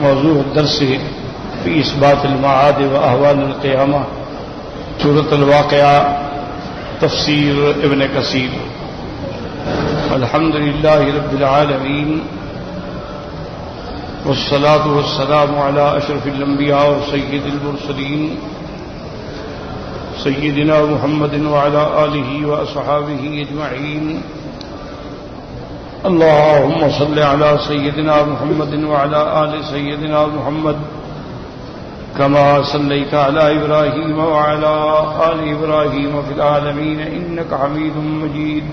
موضوع الدرس في إثبات المعاد وأهوال القيامة سورة الواقعة تفسير ابن كثير. الحمد لله رب العالمين والصلاة والسلام على أشرف الأنبياء وسيد المرسلين سيدنا محمد وعلى آله وأصحابه أجمعين. اللهم صل على سيدنا محمد وعلى آل سيدنا محمد كما صليت على إبراهيم وعلى آل إبراهيم في العالمين إنك حميد مجيد.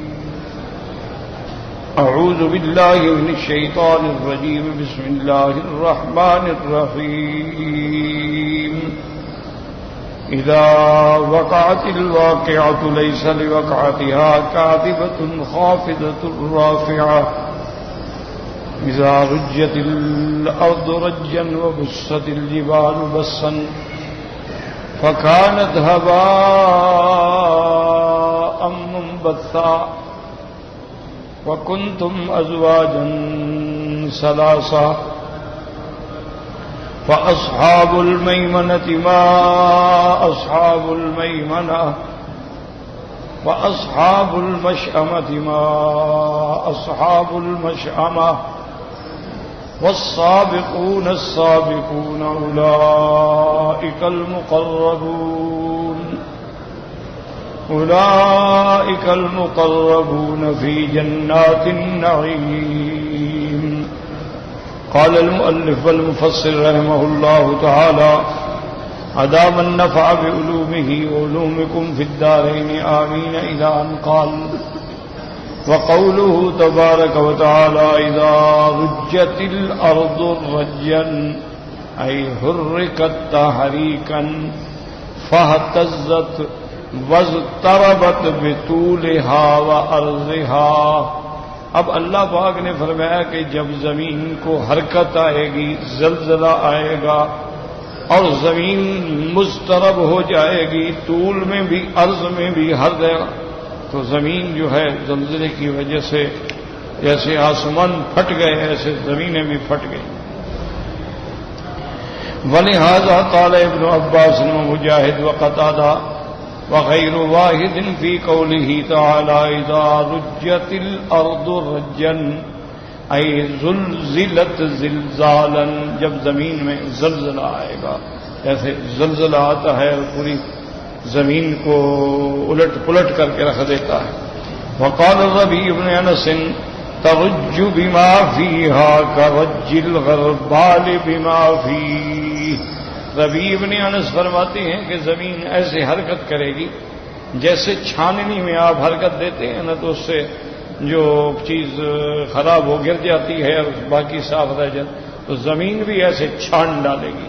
أعوذ بالله من الشيطان الرجيم. بسم الله الرحمن الرحيم. إذا وقعت الواقعة ليس لوقعتها كاذبة خافضة رافعة إذا رجت الأرض رجا وبست الجبال بسا فكانت هباء منبثا وكنتم أزواجا ثلاثا فأصحاب الميمنة ما أصحاب الميمنة وأصحاب المشأمة ما أصحاب المشأمة والسابقون السابقون أولئك المقربون في جنات النعيم. قال المؤلف والمفسر رحمه الله تعالى أدام النفع بعلومه وعلومكم في الدارين آمين إلى أن قال وقوله تبارك وتعالى إذا رجت الأرض رجا أي حركت تحريكا فاهتزت واضطربت بطولها وعرضها. اب اللہ پاک نے فرمایا کہ جب زمین کو حرکت آئے گی، زلزلہ آئے گا اور زمین مضطرب ہو جائے گی، طول میں بھی عرض میں بھی، ہر جگہ، تو زمین جو ہے زلزلے کی وجہ سے جیسے آسمان پھٹ گئے ایسے زمینیں بھی پھٹ گئی. ولہذا قال ابن عباس ومجاہد وقتادہ وغير واحد في قوله تعالى إذا رجت الأرض رجا أي زلزلت زلزالا. جب زمین میں زلزلہ آئے گا، جیسے زلزلہ آتا ہے اور پوری زمین کو الٹ پلٹ کر کے رکھ دیتا ہے. وقال الربيع بن أنس ترج بما فيها كرج الغربال بما فيه. ربیع بن انس فرماتے ہیں کہ زمین ایسے حرکت کرے گی جیسے چھاننی میں آپ حرکت دیتے ہیں نا، تو اس سے جو چیز خراب ہو گر جاتی ہے اور باقی صاف رہ جاتی، تو زمین بھی ایسے چھان ڈالے گی،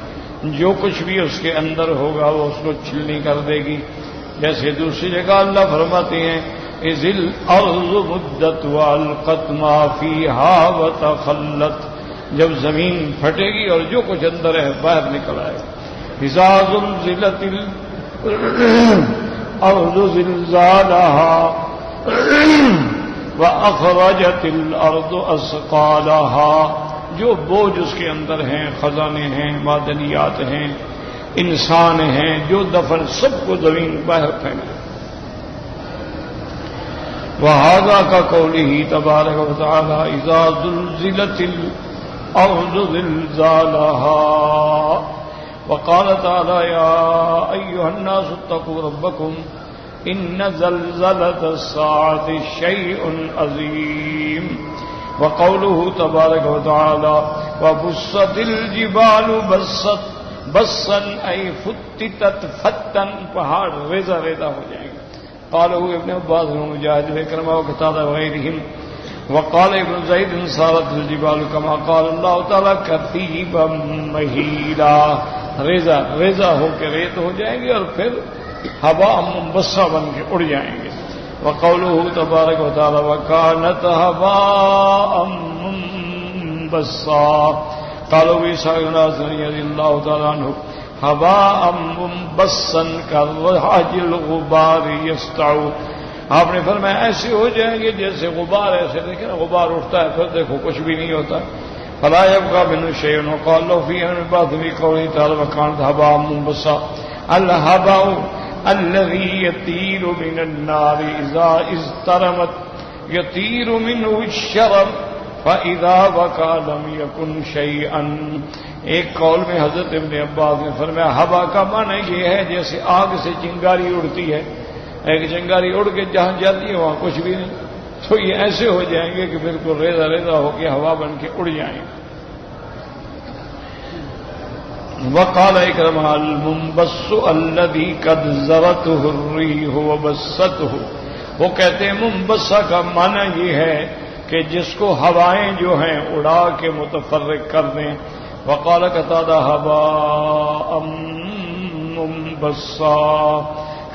جو کچھ بھی اس کے اندر ہوگا وہ اس کو چھلنی کر دے گی. جیسے دوسری جگہ اللہ فرماتے ہیں اذ الارض مدت والقت ما فیہا وتخلت. جب زمین پھٹے گی اور جو کچھ اندر ہے باہر نکل آئے گا. اذا زلزلت الارض زلزالها واخرجت الارض اثقالها. جو بوجھ اس کے اندر ہیں، خزانے ہیں، معدنیات ہیں، انسان ہیں، جو دفن، سب کو زمین باہر پھینک. وهذا كقوله تبارك وتعالى اذا زلزلت الأرض زلزالها. وقال تعالى يا أيها الناس اتقوا ربكم إن زلزلة الساعة شيء عظيم. وقوله تبارك وتعالى وبست الجبال بسا أي فتتت فتا. پہاڑ ریزہ ریزہ ہو جائیں گے. قالوا ابن عباس ومجاهد وإكرمة وقتادة وغيرهم. وقال ابن زید صارت الجبال كما قال اللہ تعالی کثیبا مہیلا. ریزہ ریزہ ہو کے ریت ہو جائیں گے اور پھر ہوا منبثہ بن کے اڑ جائیں گے. وقوله تبارک وتعالی وكانت هباء منبثا. قالوا عیسیٰ بن ناصر رضی اللہ تعالی عنہ هباء منبثا كالرعاج الغبار يسطع. آپ نے فرمایا ایسے ہو جائیں گے جیسے غبار، ایسے دیکھیں نا غبار اٹھتا ہے پھر دیکھو کچھ بھی نہیں ہوتا. فلا يبقى منه شيء وقال له فيه من بعد في قوله تعالى وكانت هباء منبثا الهباء الذي يطير من النار إذا اضطرمت يطير منه الشرر فإذا وقع لم يكن شيئا. ایک قول میں حضرت ابن عباس نے فرمایا ہوا کا معنی یہ ہے جیسے آگ سے چنگاری اڑتی ہے، ایک چنگاری اڑ کے جہاں جاتی ہے وہاں کچھ بھی نہیں، تو یہ ایسے ہو جائیں گے کہ بالکل ریزہ ریزہ ہو کے ہوا بن کے اڑ جائیں گے. وقال اکرمہ المنبس الذی قد زرته الریح وبسته، وہ کہتے ہیں منبسہ کا معنی یہ ہے کہ جس کو ہوائیں جو ہیں اڑا کے متفرق کر دیں. وقال قتادہ هباء منبسا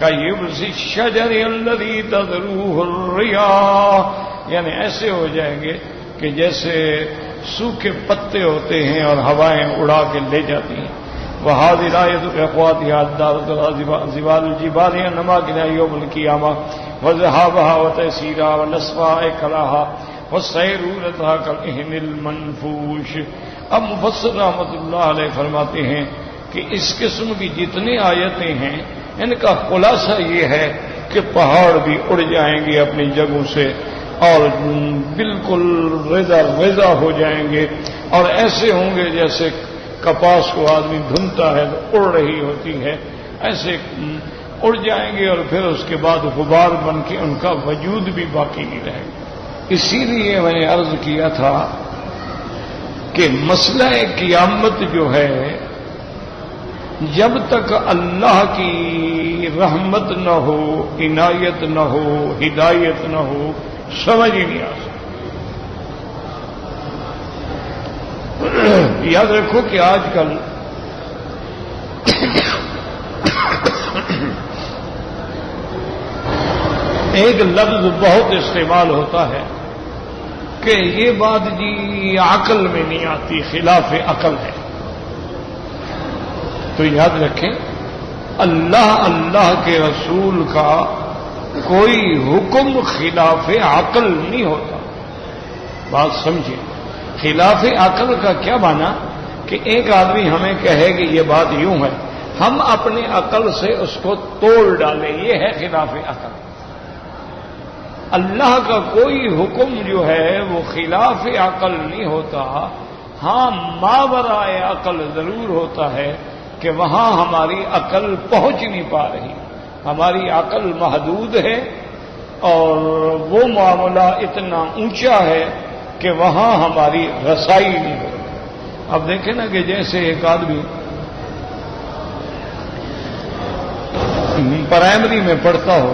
كيبس الشجر الذي تذروه الرياح، یعنی ایسے ہو جائیں گے کہ جیسے سوکھے پتے ہوتے ہیں اور ہوائیں اڑا کے لے جاتی ہیں. وهذه الآية إخواتها الدارة زوال الجبال نماكنها يوم القيامة وذهابها وتيسيرها ونصفها إكلها والسيرورتها كالإهن المنفوش. اب مفسر رحمۃ اللہ علیہ فرماتے ہیں کہ اس قسم کی جتنی آیتیں ہیں ان کا خلاصہ یہ ہے کہ پہاڑ بھی اڑ جائیں گے اپنی جگہوں سے اور بالکل رضا رضا ہو جائیں گے، اور ایسے ہوں گے جیسے کپاس کو آدمی دھنتا ہے تو اڑ رہی ہوتی ہے، ایسے اڑ جائیں گے اور پھر اس کے بعد غبار بن کے ان کا وجود بھی باقی نہیں رہے گا. اسی لیے میں نے عرض کیا تھا کہ مسئلہ قیامت جو ہے جب تک اللہ کی رحمت نہ ہو، عنایت نہ ہو، ہدایت نہ ہو، سمجھ ہی نہیں آ سکتی. یاد رکھو کہ آج کل ایک لفظ بہت استعمال ہوتا ہے کہ یہ بات جی عقل میں نہیں آتی، خلاف عقل ہے. تو یاد رکھیں اللہ کے رسول کا کوئی حکم خلاف عقل نہیں ہوتا. بات سمجھیں، خلاف عقل کا کیا معنی کہ ایک آدمی ہمیں کہے کہ یہ بات یوں ہے، ہم اپنے عقل سے اس کو توڑ ڈالیں، یہ ہے خلاف عقل. اللہ کا کوئی حکم جو ہے وہ خلاف عقل نہیں ہوتا. ہاں ماورائے عقل ضرور ہوتا ہے کہ وہاں ہماری عقل پہنچ نہیں پا رہی، ہماری عقل محدود ہے اور وہ معاملہ اتنا اونچا ہے کہ وہاں ہماری رسائی نہیں ہو. اب دیکھیں نا کہ جیسے ایک آدمی پرائمری میں پڑھتا ہو،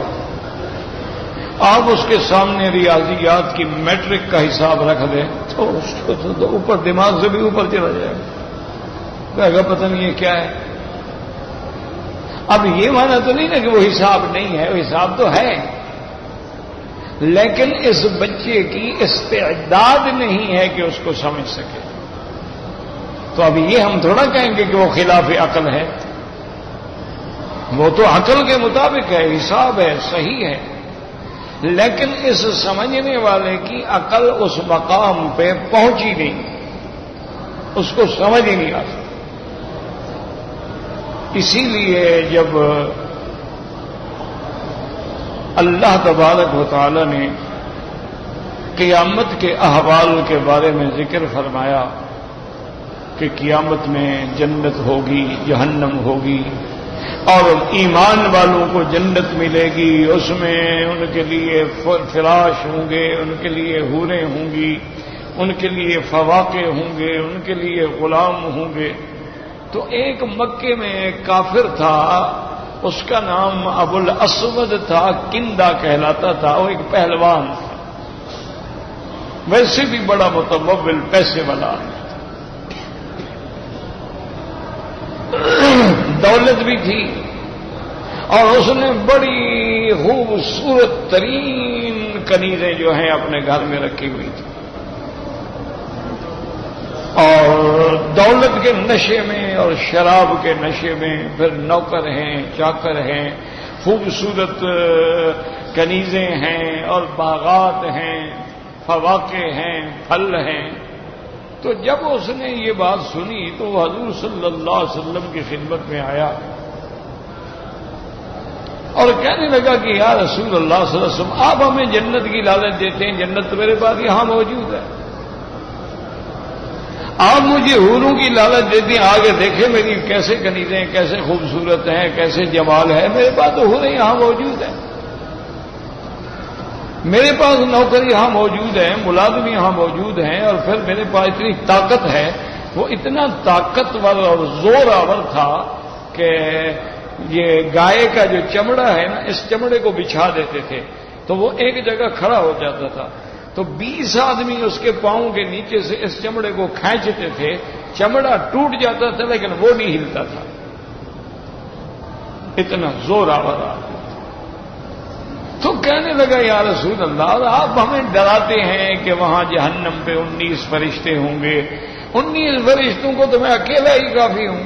آپ اس کے سامنے ریاضیات کی میٹرک کا حساب رکھ دیں تو اس کو تو اوپر دماغ سے بھی اوپر چلا جائے گا، کہے گا پتہ نہیں یہ کیا ہے. اب یہ مانا تو نہیں نا کہ وہ حساب نہیں ہے، وہ حساب تو ہے، لیکن اس بچے کی استعداد نہیں ہے کہ اس کو سمجھ سکے. تو اب یہ ہم تھوڑا کہیں گے کہ وہ خلاف عقل ہے، وہ تو عقل کے مطابق ہے، حساب ہے، صحیح ہے، لیکن اس سمجھنے والے کی عقل اس مقام پہ پہنچی نہیں، اس کو سمجھ ہی نہیں آ سکتی. اسی لیے جب اللہ تبارک و تعالی نے قیامت کے احوال کے بارے میں ذکر فرمایا کہ قیامت میں جنت ہوگی، جہنم ہوگی، اور ایمان والوں کو جنت ملے گی، اس میں ان کے لیے فراش ہوں گے، ان کے لیے حوریں ہوں گی، ان کے لیے فواکے ہوں گے، ان کے لیے غلام ہوں گے. تو ایک مکے میں ایک کافر تھا، اس کا نام ابو الاسود تھا، کندہ کہلاتا تھا، وہ ایک پہلوان تھا، ویسے بھی بڑا متمول پیسے والا، دولت بھی تھی، اور اس نے بڑی خوبصورت ترین کنیزیں جو ہیں اپنے گھر میں رکھی ہوئی تھی، اور دولت کے نشے میں اور شراب کے نشے میں پھر نوکر ہیں، چاکر ہیں، خوبصورت کنیزیں ہیں اور باغات ہیں، فواکے ہیں، پھل ہیں. تو جب اس نے یہ بات سنی تو وہ حضور صلی اللہ علیہ وسلم کی خدمت میں آیا اور کہنے لگا کہ یا رسول اللہ صلی اللہ علیہ وسلم آپ ہمیں جنت کی لالچ دیتے ہیں، جنت تو میرے پاس یہاں موجود ہے، آپ مجھے حوروں کی لالچ دیتے ہیں، آگے دیکھیں میری کیسے کنیزیں ہیں، کیسے خوبصورت ہیں، کیسے جمال ہے، میرے پاس تو حوریں یہاں موجود ہیں، میرے پاس نوکر یہاں موجود ہیں، ملازم یہاں موجود ہیں، اور پھر میرے پاس اتنی طاقت ہے۔ وہ اتنا طاقتور اور زور آور تھا کہ یہ گائے کا جو چمڑا ہے نا، اس چمڑے کو بچھا دیتے تھے تو وہ ایک جگہ کھڑا ہو جاتا تھا، تو 20 آدمی اس کے پاؤں کے نیچے سے اس چمڑے کو کھینچتے تھے، چمڑا ٹوٹ جاتا تھا لیکن وہ نہیں ہلتا تھا، اتنا زور آور آتا۔ تو کہنے لگا یا رسول اللہ آپ ہمیں ڈراتے ہیں کہ وہاں جہنم پہ 19 فرشتے ہوں گے، 19 فرشتوں کو تو میں اکیلا ہی کافی ہوں،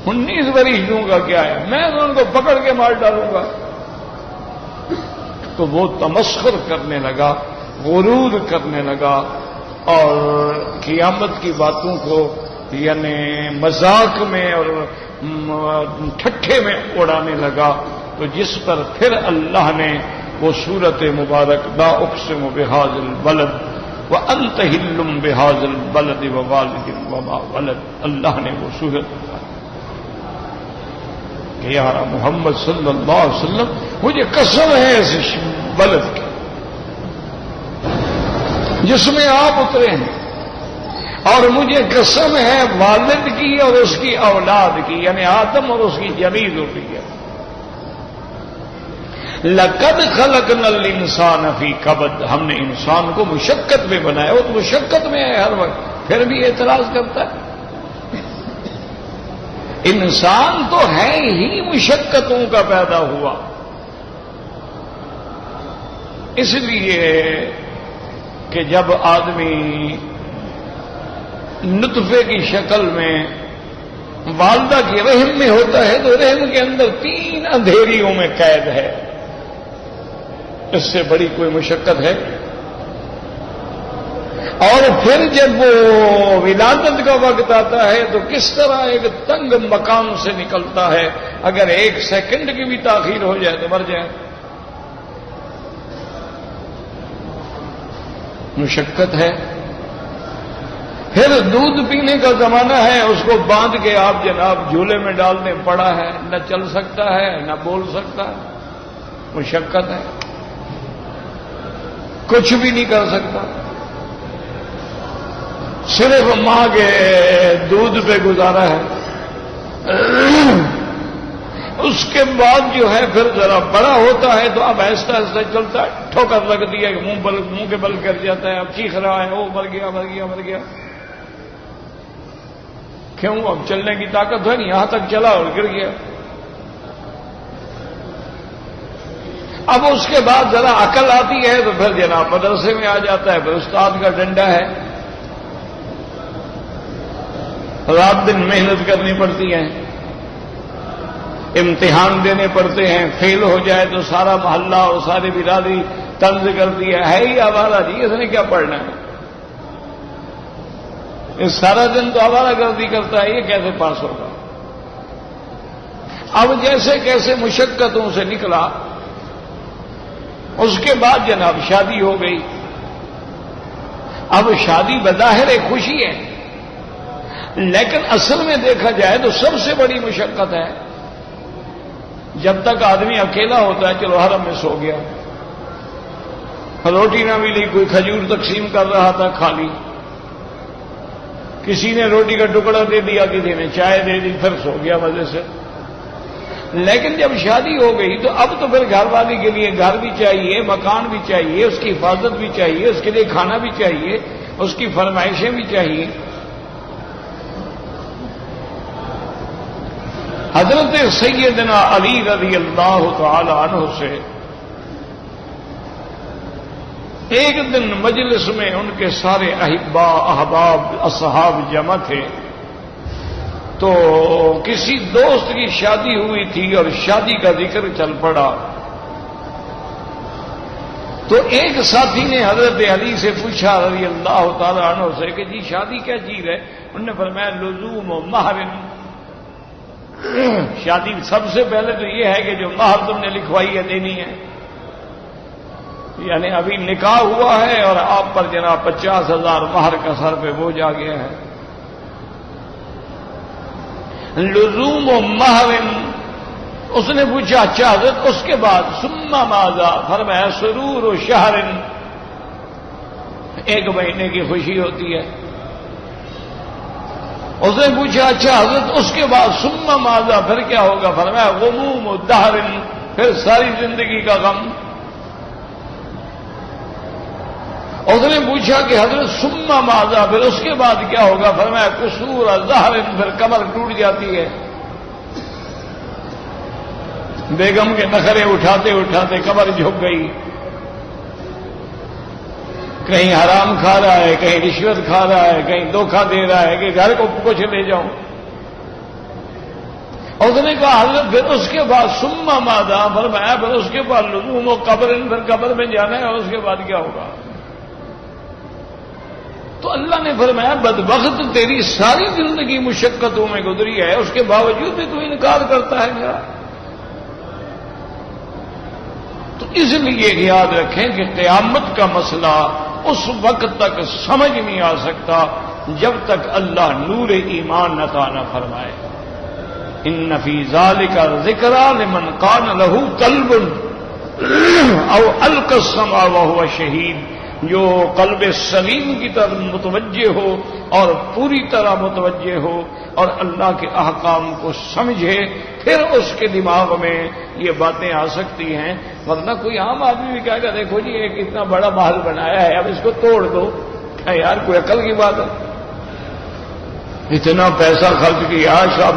19 فرشتوں کا کیا ہے، میں تو ان کو پکڑ کے مار ڈالوں گا۔ تو وہ تمسخر کرنے لگا، غرور کرنے لگا اور قیامت کی باتوں کو یعنی مذاق میں اور ٹھٹھے میں اڑانے لگا، تو جس پر پھر اللہ نے وہ سورت مبارک لا اقسم بہذا البلد وانت حل بہذا البلد ووالد وما ولد، اللہ نے وہ سورت کہ یا محمد صلی اللہ علیہ وسلم مجھے قسم ہے اس بلد کی جس میں آپ اترے ہیں، اور مجھے قسم ہے والد کی اور اس کی اولاد کی، یعنی آدم اور اس کی جمیع ذریہ، لقد خلقنا الانسان فی کبد، ہم نے انسان کو مشقت میں بنایا، وہ تو مشقت میں ہے ہر وقت، پھر بھی اعتراض کرتا ہے۔ انسان تو ہے ہی مشقتوں کا پیدا ہوا، اس لیے کہ جب آدمی نطفے کی شکل میں والدہ کے رحم میں ہوتا ہے تو رحم کے اندر 3 اندھیریوں میں قید ہے، اس سے بڑی کوئی مشقت ہے؟ اور پھر جب وہ ولادت کا وقت آتا ہے تو کس طرح ایک تنگ مقام سے نکلتا ہے، اگر 1 سیکنڈ کی بھی تاخیر ہو جائے تو مر جائے۔ مشقت ہے۔ پھر دودھ پینے کا زمانہ ہے، اس کو باندھ کے آپ جناب جھولے میں ڈالنے پڑا ہے، نہ چل سکتا ہے نہ بول سکتا ہے، مشقت ہے، کچھ بھی نہیں کر سکتا، صرف ماں کے دودھ پہ گزارا ہے۔ اس کے بعد جو ہے پھر ذرا بڑا ہوتا ہے تو اب آہستہ آہستہ چلتا ہے، ٹھوکر لگتی ہے کہ منہ کے بل کر جاتا ہے، اب چیخ رہا ہے، وہ مر گیا مر گیا مر گیا، کیوں؟ اب چلنے کی طاقت ہے نہیں، یہاں تک چلا اور گر گیا۔ اب اس کے بعد ذرا عقل آتی ہے تو پھر جناب مدرسے میں آ جاتا ہے، پھر استاد کا ڈنڈا ہے، رات دن محنت کرنی پڑتی ہے، امتحان دینے پڑتے ہیں، فیل ہو جائے تو سارا محلہ اور ساری برادری طنز کرتی ہے ہی آوارہ جی، اس نے کیا پڑھنا ہے، اس سارا دن تو آوارہ گردی کرتا ہے، یہ کیسے پاس ہوگا؟ اب جیسے کیسے مشقتوں سے نکلا، اس کے بعد جناب شادی ہو گئی۔ اب شادی بظاہر ایک خوشی ہے، لیکن اصل میں دیکھا جائے تو سب سے بڑی مشقت ہے۔ جب تک آدمی اکیلا ہوتا ہے، چلو حرم میں سو گیا، روٹی نہ ملی، کوئی کھجور تقسیم کر رہا تھا کھا لی، کسی نے روٹی کا ٹکڑا دے دیا، کسی نے چائے دے دی، پھر سو گیا مزے سے۔ لیکن جب شادی ہو گئی تو اب تو پھر گھر والی کے لیے گھر بھی چاہیے، مکان بھی چاہیے، اس کی حفاظت بھی چاہیے، اس کے لیے کھانا بھی چاہیے، اس کی فرمائشیں بھی چاہیے۔ حضرت سیدنا علی رضی اللہ تعالی عنہ سے ایک دن مجلس میں ان کے سارے احباب اصحاب جمع تھے، تو کسی دوست کی شادی ہوئی تھی اور شادی کا ذکر چل پڑا، تو ایک ساتھی نے حضرت علی سے پوچھا رضی اللہ تعالیٰ عنہ سے کہ جی شادی کیا چیز ہے؟ انہوں نے فرمایا لزوم و مہر، شادی سب سے پہلے تو یہ ہے کہ جو مہر تم نے لکھوائی ہے دینی ہے، یعنی ابھی نکاح ہوا ہے اور آپ پر جناب 50,000 مہر کا سر پہ بوجھ آ گیا ہے، لزوم و مہر۔ اس نے پوچھا اچھا حضرت اس کے بعد؟ ثم ماذا؟ فرمایا سرور و شہر، 1 مہینے کی خوشی ہوتی ہے۔ اس نے پوچھا اچھا حضرت اس کے بعد؟ ثم ماذا؟ پھر کیا ہوگا؟ فرمایا غموم و دہر، پھر ساری زندگی کا غم۔ اس نے پوچھا کہ حضرت ثم ماذا؟ پھر اس کے بعد کیا ہوگا؟ فرمایا قصور و ظہر، پھر کمر ٹوٹ جاتی ہے، بیگم کے نخرے اٹھاتے اٹھاتے کمر جھک گئی، کہیں حرام کھا رہا ہے، کہیں رشوت کھا رہا ہے، کہیں دھوکہ دے رہا ہے کہ گھر کو کچھ لے جاؤں۔ اس نے کہا حضرت پھر اس کے بعد ثم ماذا؟ فرمایا پھر اس کے بعد لزوم و قبر، پھر قبر میں جانا ہے، اور اس کے بعد کیا ہوگا؟ تو اللہ نے فرمایا بدبخت تیری ساری زندگی مشقتوں میں گزری ہے، اس کے باوجود بھی تو انکار کرتا ہے میرا۔ تو اس لیے یاد رکھیں کہ قیامت کا مسئلہ اس وقت تک سمجھ نہیں آ سکتا جب تک اللہ نور ایمان عطا نہ فرمائے۔ ان فی ذلک ذکری لمن کان لہ قلب او القی السمع وہو شہید، جو قلب سلیم کی طرف متوجہ ہو اور پوری طرح متوجہ ہو اور اللہ کے احکام کو سمجھے، پھر اس کے دماغ میں یہ باتیں آ سکتی ہیں، ورنہ کوئی عام آدمی بھی کہے گا دیکھو جی ایک اتنا بڑا محل بنایا ہے اب اس کو توڑ دو، کیا یار کوئی عقل کی بات ہے؟ اتنا پیسہ خرچ کیا، سب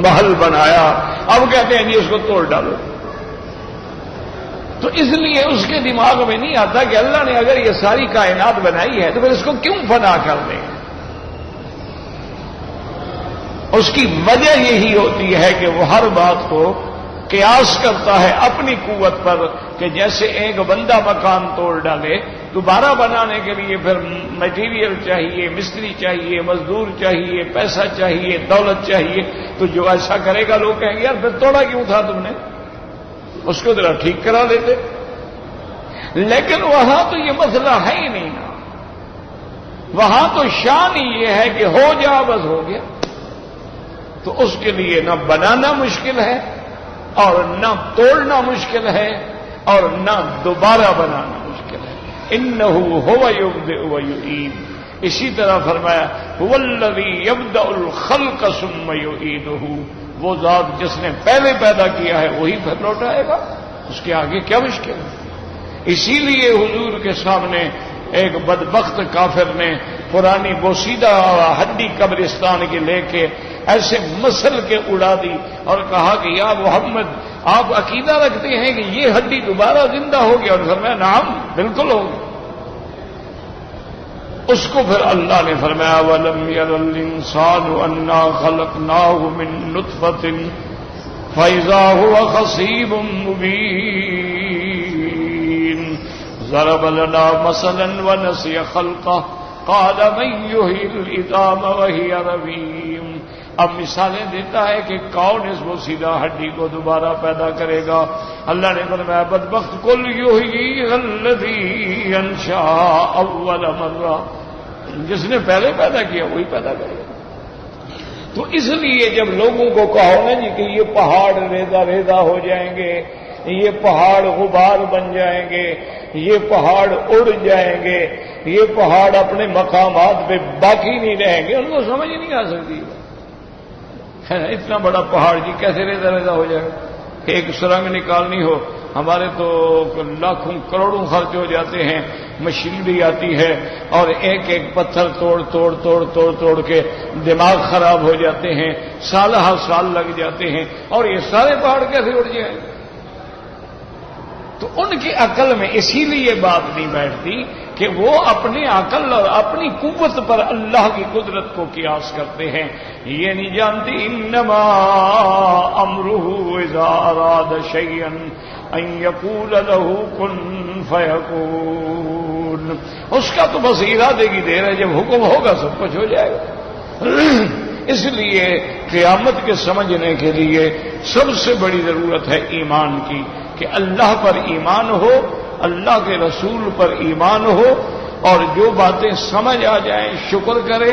محل بنایا، اب کہتے ہیں جی اس کو توڑ ڈالو۔ تو اس لیے اس کے دماغ میں نہیں آتا کہ اللہ نے اگر یہ ساری کائنات بنائی ہے تو پھر اس کو کیوں فنا کر دیں۔ اس کی وجہ یہی ہوتی ہے کہ وہ ہر بات کو قیاس کرتا ہے اپنی قوت پر، کہ جیسے ایک بندہ مکان توڑ ڈالے، دوبارہ بنانے کے لیے پھر میٹیریل چاہیے، مستری چاہیے، مزدور چاہیے، پیسہ چاہیے، دولت چاہیے، تو جو ایسا کرے گا لوگ کہیں گے یار پھر توڑا کیوں تھا تم نے، اس کو ذرا ٹھیک کرا لیتے۔ لیکن وہاں تو یہ مسئلہ ہے ہی نہیں، وہاں تو شان ہی یہ ہے کہ ہو جا بس ہو گیا، تو اس کے لیے نہ بنانا مشکل ہے اور نہ توڑنا مشکل ہے اور نہ دوبارہ بنانا مشکل ہے۔ انہ هو یبدئ و یعید، اسی طرح فرمایا هو الذی یبدأ الخلق ثم یعیدہ، وہ ذات جس نے پہلے پیدا کیا ہے وہی پھر لوٹائے گا، اس کے آگے کیا مشکل ہے؟ اسی لیے حضور کے سامنے ایک بدبخت کافر نے پرانی بوسیدہ ہڈی قبرستان کی لے کے ایسے مسل کے اڑا دی اور کہا کہ یا محمد آپ عقیدہ رکھتے ہیں کہ یہ ہڈی دوبارہ زندہ ہوگی؟ اور فرمایا نعم بالکل ہوگی۔ اس کو پھر اللہ نے فرمایا وَلَمْ يَرَ الْإِنسَانُ أَنَّا خَلَقْنَاهُ مِن نُطْفَةٍ فَإِذَا هُوَ خَصِيمٌ مُبِينٌ ضَرَبَ لَنَا مَثَلًا وَنَسِيَ خَلْقَهُ قَالَ مَن يُحْيِي الْعِظَامَ وَهِيَ رَمِيمٌ۔ اب مثالیں دیتا ہے کہ کون اس بوسیدہ ہڈی کو دوبارہ پیدا کرے گا؟ اللہ نے فرمایا بدبخت قُلْ يُحْيِيهَا الَّذِي أَنشَأَهَا أَوَّلَ مَرَّةٍ، جس نے پہلے پیدا کیا وہی پیدا کرے گا۔ تو اس لیے جب لوگوں کو کہو نا جی کہ یہ پہاڑ ریزہ ریزہ ہو جائیں گے، یہ پہاڑ غبار بن جائیں گے، یہ پہاڑ اڑ جائیں گے، یہ پہاڑ اپنے مقامات پہ باقی نہیں رہیں گے، ان کو سمجھ نہیں آ سکتی اتنا بڑا پہاڑ جی کیسے ریزہ ریزہ ہو جائے گا؟ ایک سرنگ نکالنی ہو ہمارے تو لاکھوں کروڑوں خرچ ہو جاتے ہیں، مشینری آتی ہے اور ایک ایک پتھر توڑ توڑ توڑ توڑ توڑ کے دماغ خراب ہو جاتے ہیں، سال ہر سال لگ جاتے ہیں، اور یہ سارے پہاڑ کیسے اڑ جائیں؟ تو ان کی عقل میں اسی لیے بات نہیں بیٹھتی کہ وہ اپنی عقل اور اپنی قوت پر اللہ کی قدرت کو قیاس کرتے ہیں، یہ نہیں جانتی انما امرہ اذا اراد شیئا ان یقول له کن فیکون. اس کا تو بس ارادے کی دیر ہے، جب حکم ہوگا سب کچھ ہو جائے گا. اس لیے قیامت کے سمجھنے کے لیے سب سے بڑی ضرورت ہے ایمان کی، کہ اللہ پر ایمان ہو، اللہ کے رسول پر ایمان ہو، اور جو باتیں سمجھ آ جائیں شکر کرے،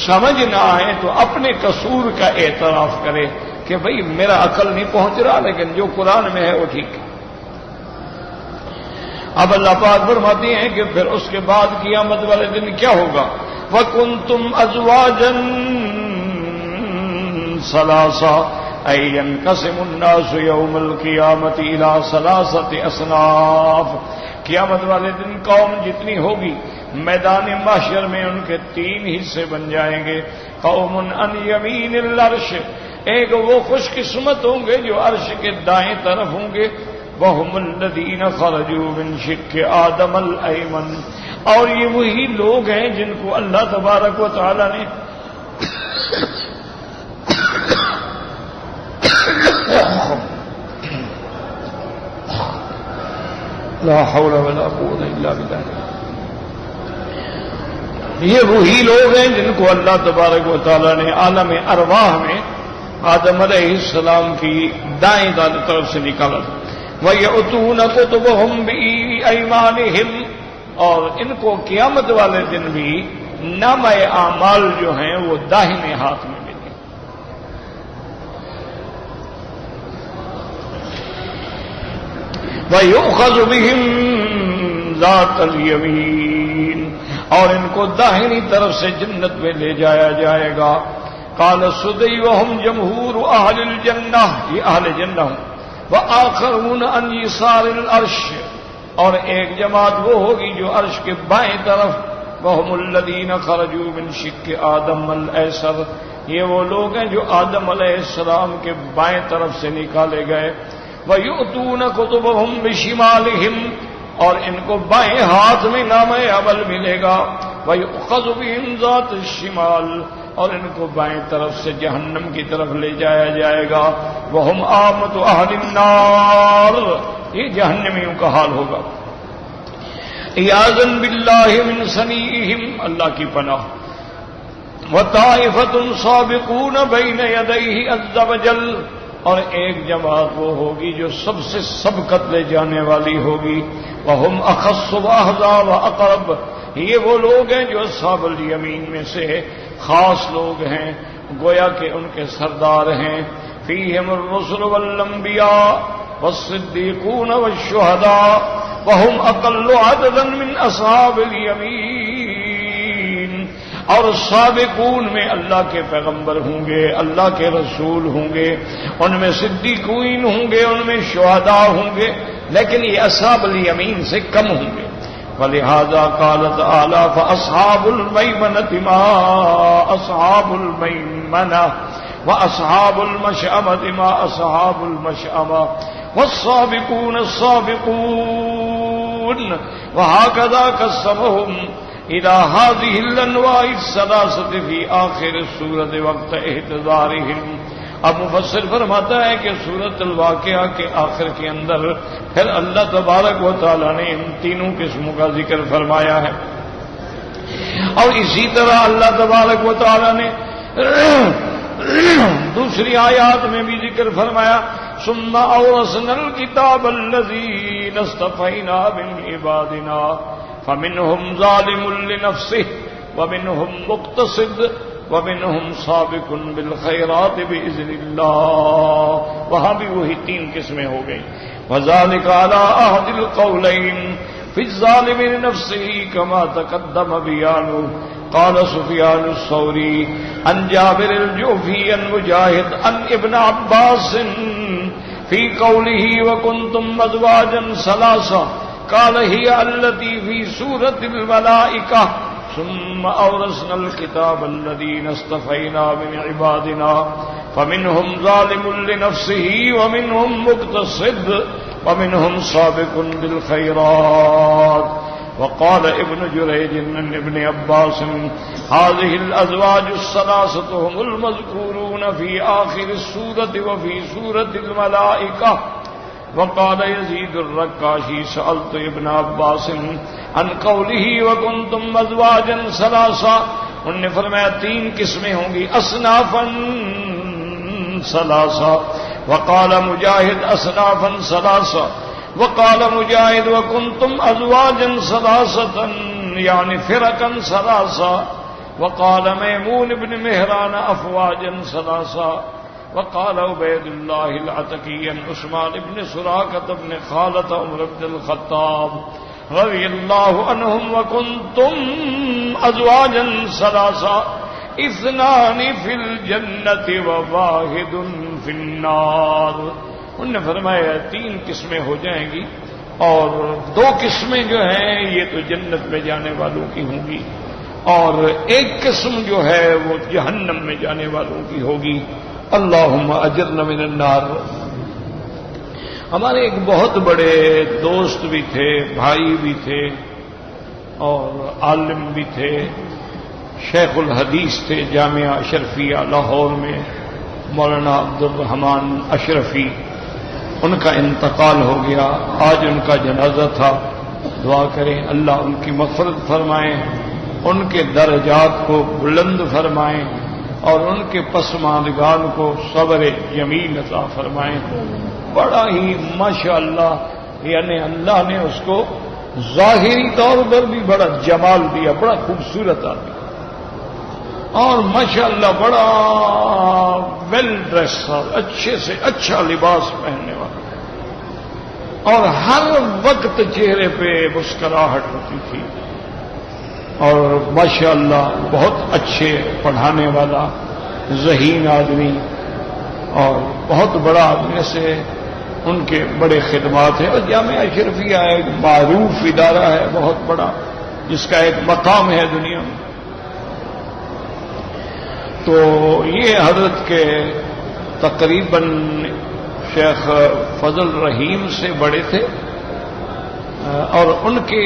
سمجھ نہ آئے تو اپنے قصور کا اعتراف کرے کہ بھئی میرا عقل نہیں پہنچ رہا، لیکن جو قرآن میں ہے وہ ٹھیک ہے. اب اللہ پاک فرماتے ہیں کہ پھر اس کے بعد قیامت والے دن کیا ہوگا؟ وَكُنْتُمْ أَزْوَاجًا ثَلَاثَةً أَيْ يَنْقَسِمُ النَّاسُ يَوْمَ الْقِيَامَةِ إِلَىٰ ثَلَاثَةِ أَصْنَافٍ. قیامت والے دن قوم جتنی ہوگی میدان محشر میں ان کے 3 حصے بن جائیں گے. قوم عن یمین العرش، ایک وہ خوش قسمت ہوں گے جو عرش کے دائیں طرف ہوں گے. وَهُمُ الَّذِينَ خَرَجُوا مِنْ شِقِّ آدَمَ الْأَيْمَنِ، اور یہ وہی لوگ ہیں جن کو اللہ تبارک و تعالی نے لا حول ولا قوت الا باللہ. یہ وہی لوگ ہیں جن کو اللہ تبارک و تعالی نے عالم ارواح میں آدم علیہ السلام کی دائیں طرف سے نکالا. وَيَأْتُونَ كُتُبَهُمْ بِأَيْمَانِهِمْ، اور ان کو قیامت والے دن بھی نامہ اعمال جو ہیں وہ داہنے ہاتھ میں ملیں. وَيُؤْخَذُ بِهِمْ ذَاتَ الْيَمِينِ، اور ان کو داہنی طرف سے جنت میں لے جایا جائے گا. قَالَ السُّدَيُّ وَهُمْ جَمْهُورُ أَهْلِ الْجَنَّةِ، یہ اہل جنہ ہوں. وَآخَرُونَ عَنْ يَسَارِ الْعَرْشِ، اور ایک جماعت وہ ہوگی جو عرش کے بائیں طرف. وَهُمُ الَّذِينَ خَرَجُوا مِنْ شِقِّ آدَمَ الْأَيْسَرِ، یہ وہ لوگ ہیں جو آدم علیہ السلام کے بائیں طرف سے نکالے گئے. وَيُؤْتُونَ كُتُبَهُمْ بِشِمَالِهِمْ، اور ان کو بائیں ہاتھ میں نامہ عمل ملے گا. وَيُؤْخَذُ بِهِمْ ذَاتُ الشِّمَالِ، اور ان کو بائیں طرف سے جہنم کی طرف لے جایا جائے گا. وَهُمْ عَامَّةُ أَهْلِ النَّارِ، یہ جہنمیوں کا حال ہوگا. عِيَاذًا بِاللَّهِ مِنْ سَنِيئِهِمْ، اللہ کی پناہ. وَطَائِفَةٌ صَابِقُونَ بَيْنَ يَدَيْهِ عَزَّ وَجَلَّ، اور ایک جماعت وہ ہوگی جو سب سے سبقت لے جانے والی ہوگی. وَهُمْ أَخَصُّ وَأَحْظَى وَأَقْرَبُ، یہ وہ لوگ ہیں جو اصحاب الیمین میں سے خاص لوگ ہیں، گویا کہ ان کے سردار ہیں. فِيهِمُ الرُّسُلُ وَالْأَنْبِيَاءُ وَالصِّدِّيقُونَ وَالشُّهَدَاءُ وَهُمْ أَقَلُّ عَدَدًا مِنْ أَصْحَابِ الْيَمِينِ، اور سابقون میں اللہ کے پیغمبر ہوں گے، اللہ کے رسول ہوں گے، ان میں صدیقین ہوں گے، ان میں شہداء ہوں گے، لیکن یہ اصحاب الیمین سے کم ہوں گے. وَلِهَذَا قَالَ تَعَالَى فَأَصْحَابُ الْمَيْمَنَةِ مَا أَصْحَابُ الْمَيْمَنَةِ وَأَصْحَابُ الْمَشْأَمَةِ مَا أَصْحَابُ الْمَشْأَمَةِ وَالسَّابِقُونَ السَّابِقُونَ. وَهَكَذَا قَسَّمَهُمْ إِلَى هَذِهِ الْأَنْوَاعِ الثَّلَاثَةِ فِي آخِرِ السُّورَةِ وَقْتَ احتضارهم. اب مفسر فرماتا ہے کہ سورۃ الواقعہ کے آخر کے اندر پھر اللہ تبارک و تعالی نے ان تینوں قسموں کا ذکر فرمایا ہے. اور اسی طرح اللہ تبارک و تعالی نے دوسری آیات میں بھی ذکر فرمایا. ثم اورثنا الكتاب الذين اصطفينا من عبادنا فمنهم ظالم لنفسه ومنهم مقتصد ومنهم سابق بالخيرات بإذن الله. وہاں بھی وہی 3 قسمیں ہو گئی. وذلك على أحد القولين في الظالم لنفسه كما تقدم بيانه. قال سفيان الثوري عن جابر الجوفي عن مجاهد عن ابن عباس في قوله وكنتم أزواجا ثلاثة قال هي التي في سورة الملائكة. ثم أورثنا الكتاب الذين اصطفينا من عبادنا فمنهم ظالم لنفسه ومنهم مقتصد ومنهم سابق بالخيرات. وقال ابن جريج عن ابن عباس هذه الأزواج الثلاثة هم المذكورون في آخر السورة وفي سورة الملائكة. وقال يزيد الرقاشي سألت ابن عباس عن قوله وكنتم ازواجا ثلاثا، انہوں نے فرمایا 3 قسمیں ہوں گی، اصنافا ثلاثا، وقال مجاہد اصنافا ثلاثا، وقال مجاہد وكنتم ازواجا ثلاثا یعنی فرقا ثلاثا، وقال میمون بن مہران افواجا ثلاثا، وقال عبید اللہ العتکی عثمان بن سراقة بن خالد عمر بن الخطاب رضی اللہ عنہم وکنتم ازواجا ثلاثا اثنان فی الجنت وواحد فی النار، انہوں نے فرمایا 3 قسمیں ہو جائیں گی اور 2 قسمیں جو ہیں یہ تو جنت میں جانے والوں کی ہوں گی اور 1 قسم جو ہے وہ جہنم میں جانے والوں کی ہوگی۔ اللہم اجرنا من النار۔ ہمارے ایک بہت بڑے دوست بھی تھے، بھائی بھی تھے اور عالم بھی تھے، شیخ الحدیث تھے جامعہ اشرفیہ لاہور میں، مولانا عبد الرحمن اشرفی، ان کا انتقال ہو گیا، آج ان کا جنازہ تھا، دعا کریں اللہ ان کی مغفرت فرمائیں، ان کے درجات کو بلند فرمائیں اور ان کے پسماندگان کو صبر جمیل عطا فرمائیں۔ بڑا ہی ماشاءاللہ یعنی اللہ نے اس کو ظاہری طور پر بھی بڑا جمال دیا، بڑا خوبصورت آدمی اور ماشاءاللہ بڑا ویل ڈریس تھا، اچھے سے اچھا لباس پہننے والا اور ہر وقت چہرے پہ مسکراہٹ ہوتی تھی اور ماشاءاللہ بہت اچھے پڑھانے والا ذہین آدمی اور بہت بڑا آدمی سے ان کے بڑے خدمات ہیں اور جامعہ اشرفیہ ایک معروف ادارہ ہے بہت بڑا جس کا ایک مقام ہے دنیا میں۔ تو یہ حضرت کے تقریباً شیخ فضل رحیم سے بڑے تھے اور ان کے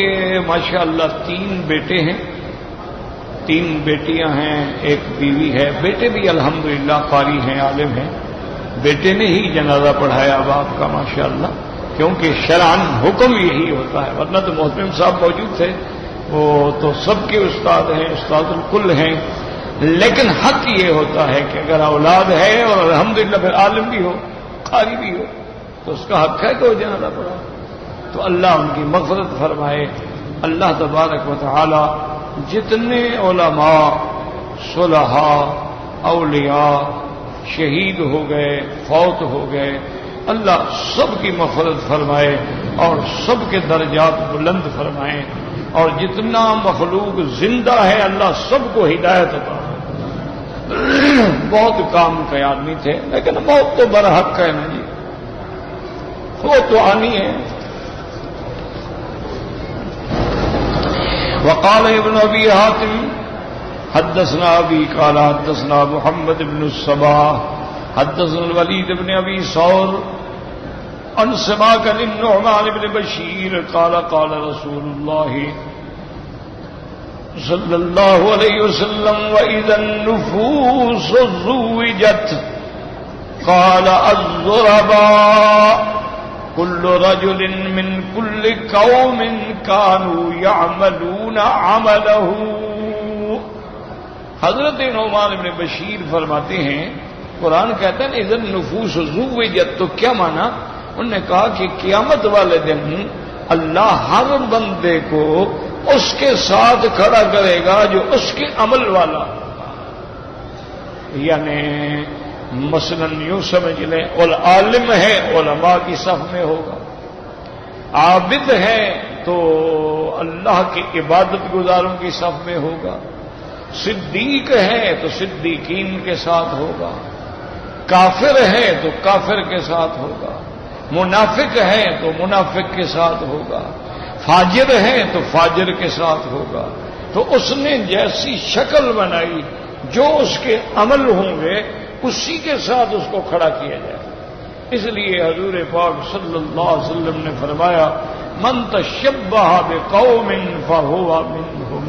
ماشاءاللہ 3 بیٹے ہیں، 3 بیٹیاں ہیں، 1 بیوی ہے، بیٹے بھی الحمدللہ قاری ہیں، عالم ہیں، بیٹے نے ہی جنازہ پڑھایا باپ کا ماشاءاللہ، کیونکہ شرعاً حکم یہی ہوتا ہے، ورنہ تو محترم صاحب موجود تھے، وہ تو سب کے استاد ہیں، استاد الکل ہیں، لیکن حق یہ ہوتا ہے کہ اگر اولاد ہے اور الحمدللہ پھر عالم بھی ہو، قاری بھی ہو، تو اس کا حق ہے کہ وہ جنازہ پڑھا۔ تو اللہ ان کی مغفرت فرمائے، اللہ تبارک و تعالی جتنے علماء، صلحاء، اولیاء شہید ہو گئے، فوت ہو گئے، اللہ سب کی مغفرت فرمائے اور سب کے درجات بلند فرمائے اور جتنا مخلوق زندہ ہے اللہ سب کو ہدایت عطا۔ بہت کام کے آدمی تھے لیکن موت تو برحق ہے نا جی، وہ تو آنی ہے۔ وقال ابن ابي حاتم حدثنا ابي قال حدثنا محمد بن الصباح حدثنا الوليد بن ابي ثور عن سماك النعمان بن بشير قال قال رسول الله صلى الله عليه وسلم واذا النفوس زوجت قال الضرباء كل رجل من كل قوم كانوا يعملون عمله۔ حضرت نعمان بن بشیر فرماتے ہیں قرآن کہتا ہے اذا النفوس زوجت، تو کیا مانا؟ انہوں نے کہا کہ قیامت والے دن اللہ ہر بندے کو اس کے ساتھ کھڑا کرے گا جو اس کے عمل والا، یعنی مثلا یوں سمجھ لیں عالم ہے علماء کی صف میں ہوگا، عابد ہے تو اللہ کی عبادت گزاروں کی صف میں ہوگا، صدیق ہے تو صدیقین کے ساتھ ہوگا، کافر ہے تو کافر کے ساتھ ہوگا، منافق ہے تو منافق کے ساتھ ہوگا، فاجر ہے تو فاجر کے ساتھ ہوگا۔ تو اس نے جیسی شکل بنائی جو اس کے عمل ہوں گے اسی کے ساتھ اس کو کھڑا کیا جائے۔ اس لیے حضور پاک صلی اللہ علیہ وسلم نے فرمایا من تشبہ بقوم فہو منہم،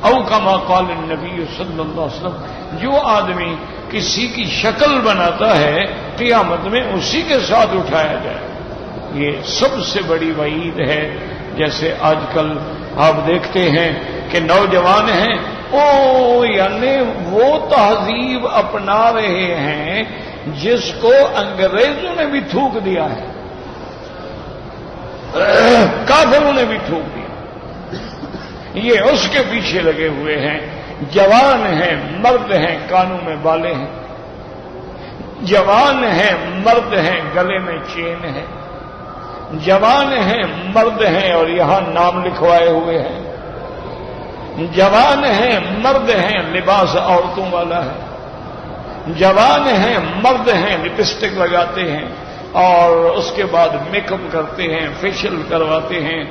او کما قال النبی صلی اللہ علیہ وسلم، جو آدمی کسی کی شکل بناتا ہے قیامت میں اسی کے ساتھ اٹھایا جائے۔ یہ سب سے بڑی وعید ہے. جیسے آج کل آپ دیکھتے ہیں کہ نوجوان ہیں یعنی وہ تہذیب اپنا رہے ہیں جس کو انگریزوں نے بھی تھوک دیا ہے، کافروں نے بھی تھوک دیا. یہ اس کے پیچھے لگے ہوئے ہیں. جوان ہیں، مرد ہیں، کانوں میں بالے ہیں. جوان ہیں، مرد ہیں، گلے میں چین ہے. جوان ہیں، مرد ہیں اور یہاں نام لکھوائے ہوئے ہیں. جوان ہیں، مرد ہیں، لباس عورتوں والا ہے. جوان ہیں، مرد ہیں، لپسٹک لگاتے ہیں اور اس کے بعد میک اپ کرتے ہیں، فیشل کرواتے ہیں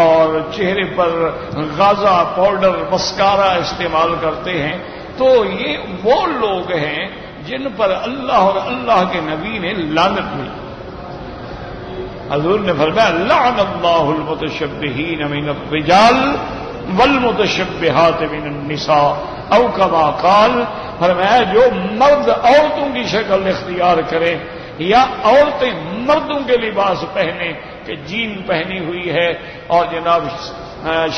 اور چہرے پر غازہ، پاؤڈر، مسکارا استعمال کرتے ہیں. تو یہ وہ لوگ ہیں جن پر اللہ اور اللہ کے نبی نے لعنت دی. حضور نے فرمایا لعن اللہ المتشبہین من الرجال والمتشبہات من النساء او کما قال. فرمایا جو مرد عورتوں کی شکل اختیار کرے یا عورتیں مردوں کے لباس پہنے کہ جین پہنی ہوئی ہے اور جناب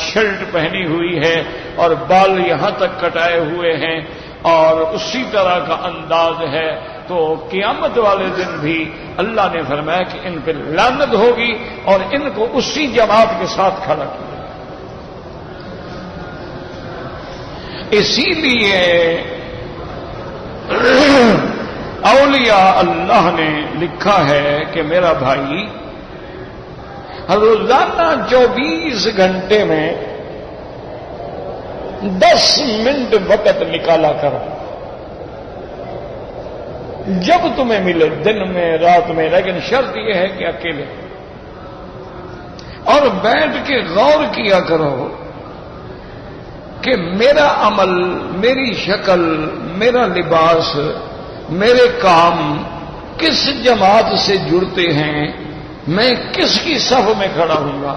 شرٹ پہنی ہوئی ہے اور بال یہاں تک کٹائے ہوئے ہیں اور اسی طرح کا انداز ہے، تو قیامت والے دن بھی اللہ نے فرمایا کہ ان پہ لعنت ہوگی اور ان کو اسی جماعت کے ساتھ کھڑا کیا. اسی لیے اولیاء اللہ نے لکھا ہے کہ میرا بھائی روزانہ 24 گھنٹے میں 10 منٹ وقت نکالا کرو جب تمہیں ملے، دن میں، رات میں، لیکن شرط یہ ہے کہ اکیلے، اور بیٹھ کے غور کیا کرو کہ میرا عمل، میری شکل، میرا لباس، میرے کام کس جماعت سے جڑتے ہیں، میں کس کی صف میں کھڑا ہوں گا.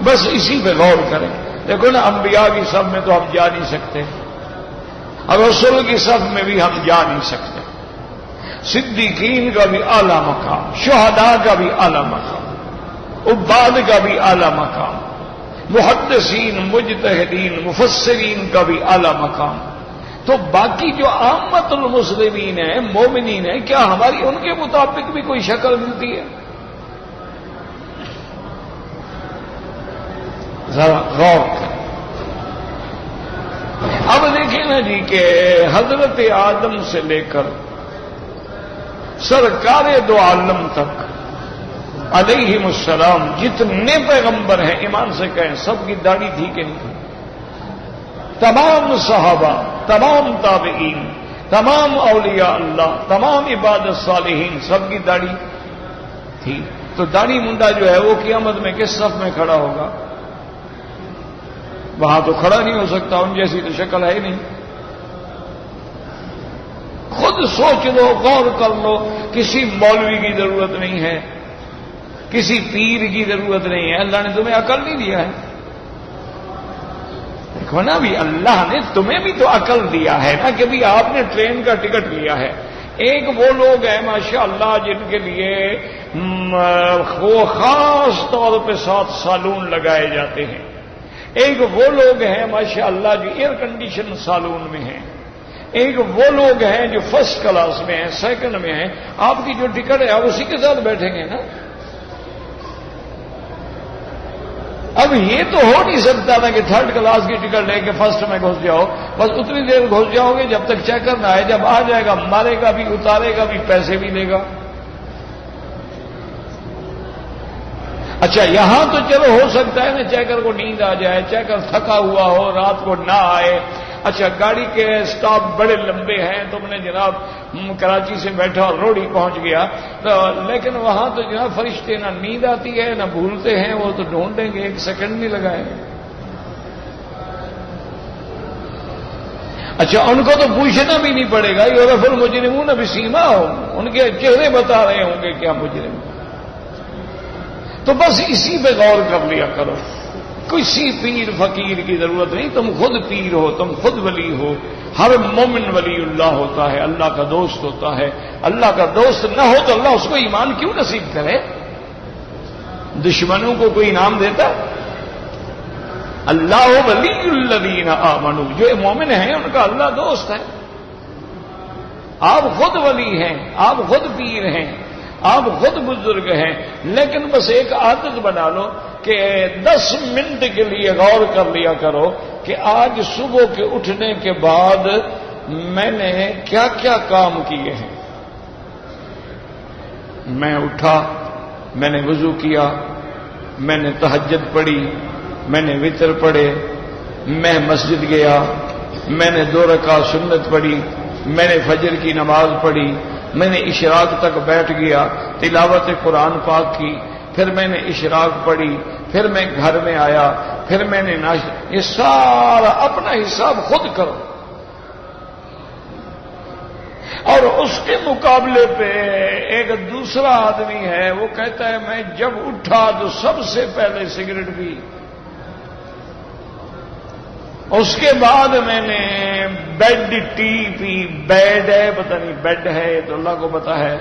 بس اسی پہ غور کریں. دیکھو نا، انبیاء کی صف میں تو ہم جا نہیں سکتے، اور رسول کی صف میں بھی ہم جا نہیں سکتے. صدیقین کا بھی اعلیٰ مقام، شہداء کا بھی اعلیٰ مقام، عباد کا بھی اعلیٰ مقام، محدثین، مجتہدین، مفسرین کا بھی اعلیٰ مقام. تو باقی جو عامت المسلمین ہیں، مومنین ہیں، کیا ہماری ان کے مطابق بھی کوئی شکل ملتی ہے؟ ذرا غور کریں. اب دیکھیں نا جی کہ حضرت آدم سے لے کر سرکار دو عالم تک علیہم السلام جتنے پیغمبر ہیں، ایمان سے کہیں سب کی داڑھی تھی کہ نہیں تھی؟ تمام صحابہ، تمام تابعین، تمام اولیاء اللہ، تمام عباد صالحین، سب کی داڑھی تھی. تو داڑھی منڈا جو ہے وہ قیامت میں کس صف میں کھڑا ہوگا؟ وہاں تو کھڑا نہیں ہو سکتا، ان جیسی تو شکل ہے ہی نہیں. خود سوچ لو، غور کر لو. کسی مولوی کی ضرورت نہیں ہے، کسی پیر کی ضرورت نہیں ہے. اللہ نے تمہیں عقل نہیں دیا ہے؟ دیکھو نا، بھی اللہ نے تمہیں بھی تو عقل دیا ہے نا کہ بھی آپ نے ٹرین کا ٹکٹ لیا ہے. ایک وہ لوگ ہیں ماشاءاللہ جن کے لیے وہ خاص طور پہ 7 سالون لگائے جاتے ہیں. ایک وہ لوگ ہیں ماشاءاللہ جو ایئر کنڈیشن سالون میں ہیں. ایک وہ لوگ ہیں جو فرسٹ کلاس میں ہیں، سیکنڈ میں ہیں. آپ کی جو ٹکٹ ہے آپ اسی کے ساتھ بیٹھیں گے نا. اب یہ تو ہو نہیں سکتا نا کہ 3rd کلاس کی ٹکٹ لے کے فرسٹ میں گھس جاؤ. بس اتنی دیر گھس جاؤ گے جب تک چیکر نہ آئے. جب آ جائے گا مارے گا بھی، اتارے گا بھی، پیسے بھی لے گا. اچھا یہاں تو چلو ہو سکتا ہے نا چیکر کو نیند آ جائے، چیکر تھکا ہوا ہو، رات کو نہ آئے. اچھا گاڑی کے اسٹاپ بڑے لمبے ہیں، تم نے جناب کراچی سے بیٹھا اور روڑی پہنچ گیا، لیکن وہاں تو جناب فرشتے نہ نیند آتی ہے نہ بھولتے ہیں. وہ تو ڈھونڈیں گے، 1 سیکنڈ نہیں لگائیں گے. اچھا ان کو تو پوچھنا بھی نہیں پڑے گا. یعرف المجرمون بسیماہم، ان کے چہرے بتا رہے ہوں گے کیا مجرم. تو بس اسی پہ غور کر لیا کرو. کسی پیر فقیر کی ضرورت نہیں. تم خود پیر ہو، تم خود ولی ہو، ہر مومن ولی اللہ ہوتا ہے، اللہ کا دوست ہوتا ہے۔ اللہ کا دوست نہ ہو تو اللہ اس کو ایمان کیوں نصیب کرے؟ دشمنوں کو کوئی انعام دیتا ہے؟ اللہ ولی الذین آمنوا، جو مومن ہیں ان کا اللہ دوست ہے۔ آپ خود ولی ہیں، آپ خود پیر ہیں، آپ خود بزرگ ہیں، لیکن بس ایک عادت بنا لو کہ 10 منٹ کے لیے غور کر لیا کرو کہ آج صبح کے اٹھنے کے بعد میں نے کیا کیا کام کیے ہیں۔ میں اٹھا، میں نے وضو کیا، میں نے تہجد پڑھی، میں نے وتر پڑھے، میں مسجد گیا، میں نے 2 رکعت سنت پڑھی، میں نے فجر کی نماز پڑھی، میں نے اشراق تک بیٹھ گیا، تلاوت قرآن پاک کی، پھر میں نے اشراق پڑھی، پھر میں گھر میں آیا، پھر میں نے ناشتہ۔ یہ سارا اپنا حساب خود کرو۔ اور اس کے مقابلے پہ ایک دوسرا آدمی ہے، وہ کہتا ہے میں جب اٹھا تو سب سے پہلے سگریٹ پی، اس کے بعد میں نے بیڈ ٹی پی۔ بیڈ ہے، پتہ نہیں بیڈ ہے، یہ تو اللہ کو پتا ہے۔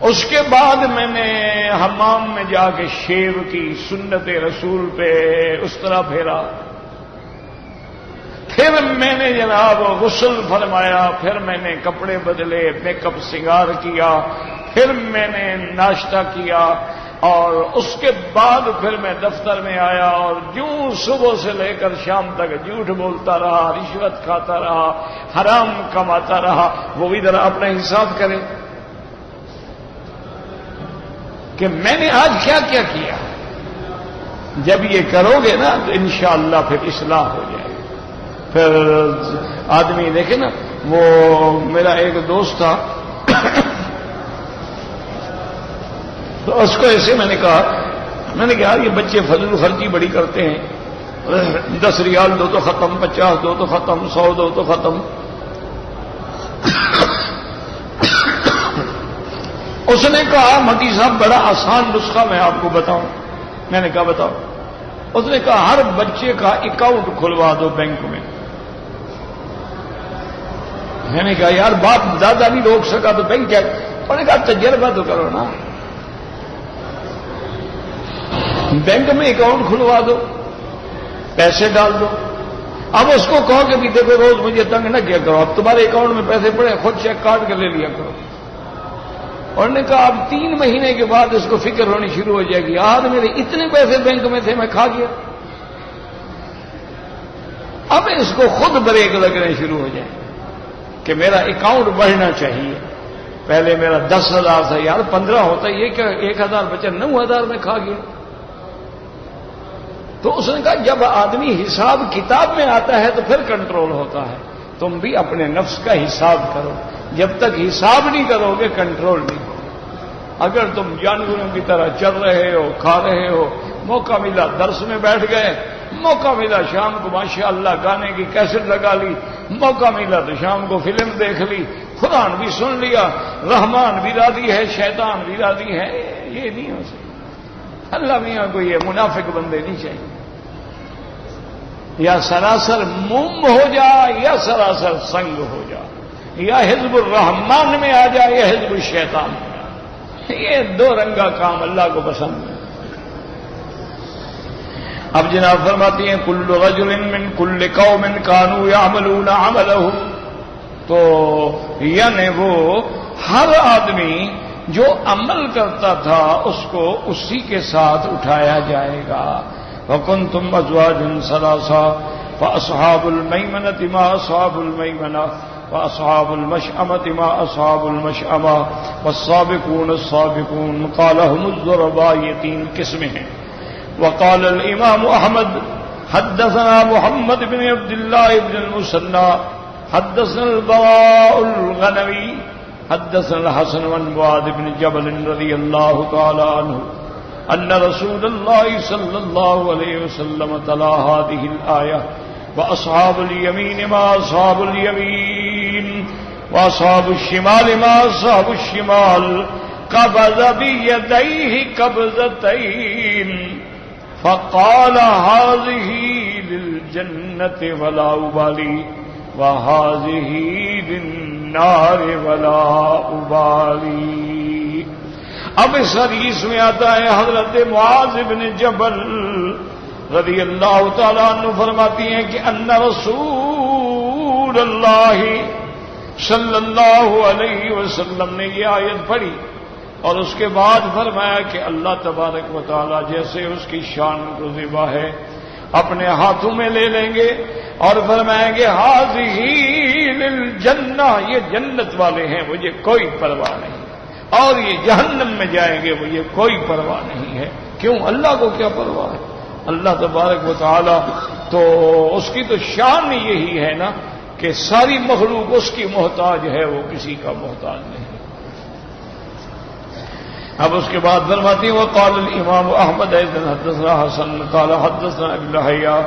اس کے بعد میں نے حمام میں جا کے شیو کی، سنت رسول پہ اس طرح پھیرا۔ پھر میں نے جناب غسل فرمایا، پھر میں نے کپڑے بدلے، میک اپ سنگار کیا، پھر میں نے ناشتہ کیا، اور اس کے بعد پھر میں دفتر میں آیا اور یوں صبح سے لے کر شام تک جھوٹ بولتا رہا، رشوت کھاتا رہا، حرام کماتا رہا۔ وہ بھی ذرا اپنا حساب کرے کہ میں نے آج کیا کیا کیا۔ جب یہ کرو گے نا تو انشاءاللہ پھر اصلاح ہو جائے گی۔ پھر آدمی دیکھے نا، وہ میرا ایک دوست تھا، تو اس کو ایسے میں نے کہا یار یہ بچے فضول خرچی بڑی کرتے ہیں، 10 ریال دو تو ختم، 50 دو تو ختم، 100 دو تو ختم۔ اس نے کہا مکی صاحب بڑا آسان نسخہ میں آپ کو بتاؤں۔ میں نے کہا بتاؤ۔ اس نے کہا ہر بچے کا اکاؤنٹ کھلوا دو بینک میں۔ میں نے کہا یار باپ دادا نہیں روک سکا تو بینک کیا؟ انہوں نے کہا تجربہ تو کرو نا، بینک میں اکاؤنٹ کھلوا دو، پیسے ڈال دو۔ اب اس کو کہو کہ بھی دیکھو روز مجھے تنگ نہ کیا کرو، اب تمہارے اکاؤنٹ میں پیسے پڑے خود چیک کاٹ کے لے لیا کرو۔ اور نے کہا اب 3 مہینے کے بعد اس کو فکر ہونی شروع ہو جائے گی، آج میرے اتنے پیسے بینک میں تھے میں کھا گیا۔ اب اس کو خود بریک لگنے شروع ہو جائے کہ میرا اکاؤنٹ بڑھنا چاہیے۔ پہلے میرا 10,000 تھا، یار 15 ہوتا، یہ کیا 1,000 بچا، 9,000 میں کھا گیا۔ تو اس نے کہا جب آدمی حساب کتاب میں آتا ہے تو پھر کنٹرول ہوتا ہے۔ تم بھی اپنے نفس کا حساب کرو، جب تک حساب نہیں کرو گے کنٹرول نہیں ہوگا۔ اگر تم جانوروں کی طرح چل رہے ہو، کھا رہے ہو، موقع ملا درس میں بیٹھ گئے، موقع ملا شام کو ماشاءاللہ گانے کی کیسٹ لگا لی، موقع ملا تو شام کو فلم دیکھ لی، قرآن بھی سن لیا، رحمان بھی راضی ہے، شیطان بھی راضی ہے، یہ نہیں ہو سکتا۔ اللہ میاں کو یہ منافق بندے نہیں چاہیے، یا سراسر موم ہو جا یا سراسر سنگ ہو جا، یا حزب الرحمان میں آ جا یا حزب الشیطان میں آ جا۔ یہ 2 رنگا کام اللہ کو پسند ہے۔ اب جناب فرماتی ہیں کل رجل من کل قوم کانوا یعملون عملہ، تو یعنی وہ ہر آدمی جو عمل کرتا تھا اس کو اسی کے ساتھ اٹھایا جائے گا۔ وَكُنْتُمْ أَزْوَاجًا ثَلَاثًا فَأَصْحَابُ الْمَيْمَنَةِ مَا أَصْحَابُ الْمَيْمَنَةِ وَأَصْحَابُ الْمَشْأَمَةِ مَا أَصْحَابُ الْمَشْأَمَةِ وَالسَّابِقُونَ السَّابِقُونَ قَالَ هُمُ الزُّرَبَاءُ، یہ 3 قسمیں ہیں۔ وقال الإمام أحمد حدثنا محمد بن عبد الله بن المثنى حدثنا البراء الغنوي حدثنا الحسن بن معاذ بن جبل رضي الله تعالى عنه أن رسول الله صلى الله عليه وسلم تلا هذه الآية وأصحاب اليمين ما أصحاب اليمين وأصحاب الشمال ما أصحاب الشمال قبض بيديه قبضتين فقال هذه للجنة للجنة ولا أبالي وهذه للنار ولا أبالي. اب اس حدیث میں آتا ہے حضرت معاذ بن جبل رضی اللہ تعالیٰ عنہ فرماتی ہیں کہ ان رسول اللہ صلی اللہ علیہ وسلم نے یہ آیت پڑھی اور اس کے بعد فرمایا کہ اللہ تبارک و تعالیٰ جیسے اس کی شان گزیبہ ہے اپنے ہاتھوں میں لے لیں گے اور فرمائیں گے ہذہ للجنہ، یہ جنت والے ہیں مجھے کوئی پرواہ نہیں، اور یہ جہنم میں جائیں گے مجھے کوئی پرواہ نہیں ہے. کیوں؟ اللہ کو کیا پرواہ ہے؟ اللہ تبارک و تعالیٰ تو اس کی تو شان یہی ہے نا کہ ساری مخلوق اس کی محتاج ہے، وہ کسی کا محتاج نہیں. اب اس کے بعد فرماتی ہیں وقال الامام احمد حدثنا حسن قال حدثنا ابن لہیہ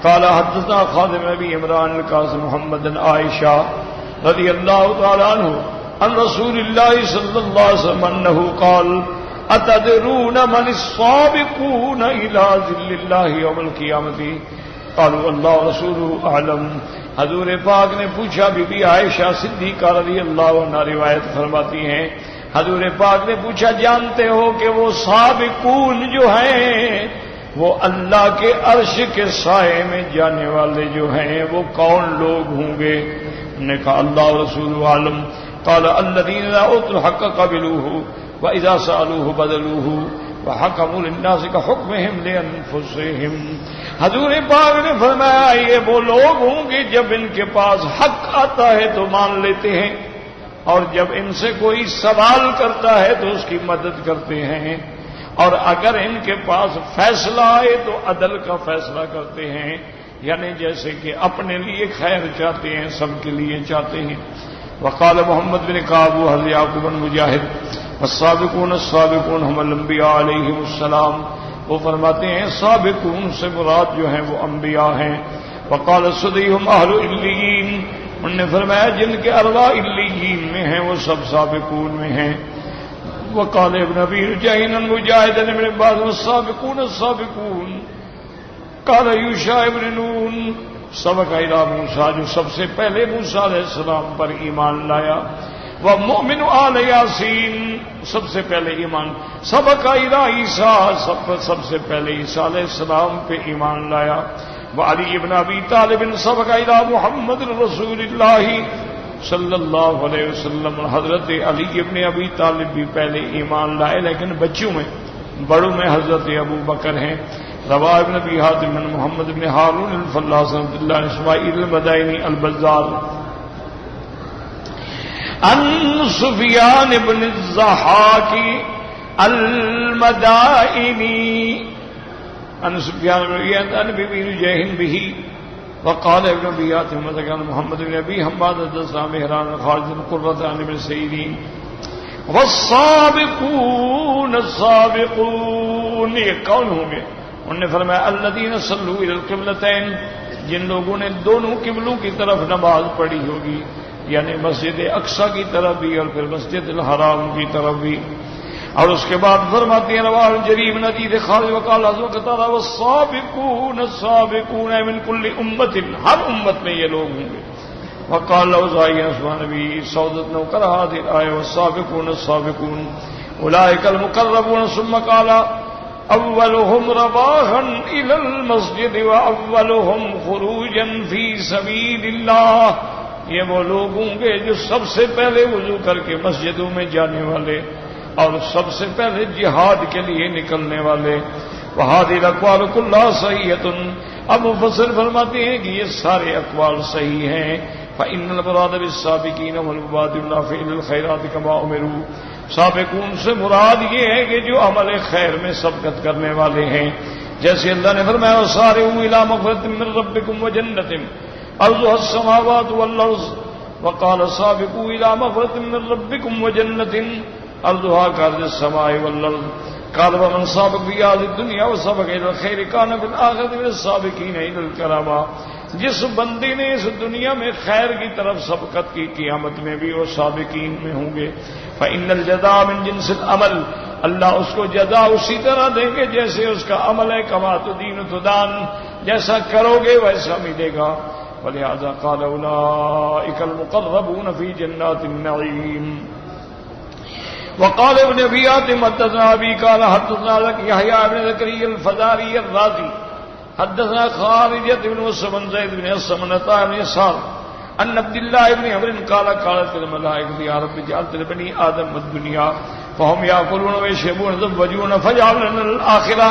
قال حدثنا خادم ابی عمران القاسم محمد بن عائشہ رضی اللہ تعالی عنہ عن رسول اللہ صلی اللہ علیہ وسلم انہ قال اتدرون من السابقون الى ذل اللہ یوم القیامۃ قالوا اللہ ورسولہ اعلم. حضور پاک نے پوچھا، بی بی عائشہ صدیقہ رضی اللہ عنہا روایت فرماتی ہیں، حضور پاک نے پوچھا جانتے ہو کہ وہ سابقون جو ہیں وہ اللہ کے عرش کے سائے میں جانے والے جو ہیں وہ کون لوگ ہوں گے؟ انہوں نے کہا اللہ رسول عالم. قال الذین لا اوتوا الحق قبلوه واذا سالوه بدلوه وحكموا للناس كحكمهم لانفسهم. حضور پاک نے فرمایا یہ وہ لوگ ہوں گے جب ان کے پاس حق آتا ہے تو مان لیتے ہیں، اور جب ان سے کوئی سوال کرتا ہے تو اس کی مدد کرتے ہیں، اور اگر ان کے پاس فیصلہ آئے تو عدل کا فیصلہ کرتے ہیں، یعنی جیسے کہ اپنے لیے خیر چاہتے ہیں سب کے لیے چاہتے ہیں. وقال محمد بن کعب و یعقوب بن مجاہد والسابقون السابقون هم الانبیاء علیہم السلام. وہ فرماتے ہیں سابقون سے مراد جو ہیں وہ انبیاء ہیں. وقال السدی هم اہل علیین، انہوں نے فرمایا جن کے ارواح علیین میں ہیں وہ سب سابقون میں ہیں. وقال ابن ابی رجین المجاہد ابن عباس والسابقون السابقون. قال یوشع ابن نون سبق الی موسیٰ، جو سب سے پہلے موسیٰ علیہ السلام پر ایمان لایا. ومؤمن آل یاسین، سب سے پہلے ایمان. سبق الی عیسیٰ، سب سے پہلے عیسیٰ علیہ السلام پہ ایمان لایا. وعلی ابن ابی طالب سبق الی محمد رسول اللہ صلی اللہ علیہ وسلم. حضرت علی ابن ابی طالب بھی پہلے ایمان لائے لیکن بچوں میں، بڑوں میں حضرت ابو بکر ہیں. روا ابن ابی حاتم محمد بن ہارون الفلاس رحمۃ اللہ علیہ اسماعیل المدائنی البزار عن سفیان بن الضحاک المدائنی عن سفیان بن ابی رجیح به وقال ابن ابی حاتم محمد بن ابی حماد حدثنا مہران خالد بن قرۃ عن ابن سیرین. والسابقون السابقون، یہ کون ہوں گے؟ انہوں نے فرمایا الذین صلوا الی القبلتین، جن لوگوں نے دونوں قبلوں کی طرف نماز پڑھی ہوگی، یعنی مسجد اقصی کی طرف بھی اور پھر مسجد الحرام کی طرف بھی. اور اس کے بعد فرماتے ہیں رواہ جریر بن حدیث خالد وقال حضرت قتادہ والسابقون السابقون من کل امت، ہر امت میں یہ لوگ ہوں گے. وقال الاوزاعی عثمان نبی سعودت نو کرا هذه الآية والسابقون السابقون اولئک المقربون. ثم قال اولهم رباحا الى المسجد واولهم خروجا في سبيل الله، یہ وہ لوگ ہوں گے جو سب سے پہلے وضو کر کے مسجدوں میں جانے والے اور سب سے پہلے جہاد کے لیے نکلنے والے. وهذه الاقوال كلها صحیحۃ. اب مفسر فرماتے ہیں کہ یہ سارے اقوال صحیح ہیں. فإن المراد بالسابقین والمبادرون فعل الخیرات کما امروا، سابقون سے مراد یہ ہے کہ جو عمل خیر میں سبقت کرنے والے ہیں، جیسے اللہ نے فرمایا وسارعوا إلی مغفرۃ من ربکم وجنۃ عرضها السماوات والارض. وقال سابقوا إلی مغفرۃ من ربکم وجنۃ عرضها كعرض السماء والارض. قال ومن سابق في هذه الدنيا وسبق إلى الخير كان في الآخرة من السابقين إلى الكرامة. جس بندے نے اس دنیا میں خیر کی طرف سبقت کی قیامت میں بھی وہ سابقین میں ہوں گے. فإن الجزاء من جنس العمل، اللہ اس کو جزا اسی طرح دیں گے جیسے اس کا عمل ہے. کما تدین تدان، جیسا کرو گے ویسا ملے گا. ولہذا قال اولئک المقربون فی جنات النعیم. وقال ابن ابي حاتم حدثنا ابي قال حدثنا يحيى بن زكريا الفزاري الرازي حدثنا خارجة بن مسلم بن زيد بن اسلم بن عطاء بن يسار ان عبد الله بن عمرو قال قالت الملائكة يا رب جعلت لبني آدم الدنيا فهم يأكلون ويشربون ويتزوجون فاجعل لنا الآخرة.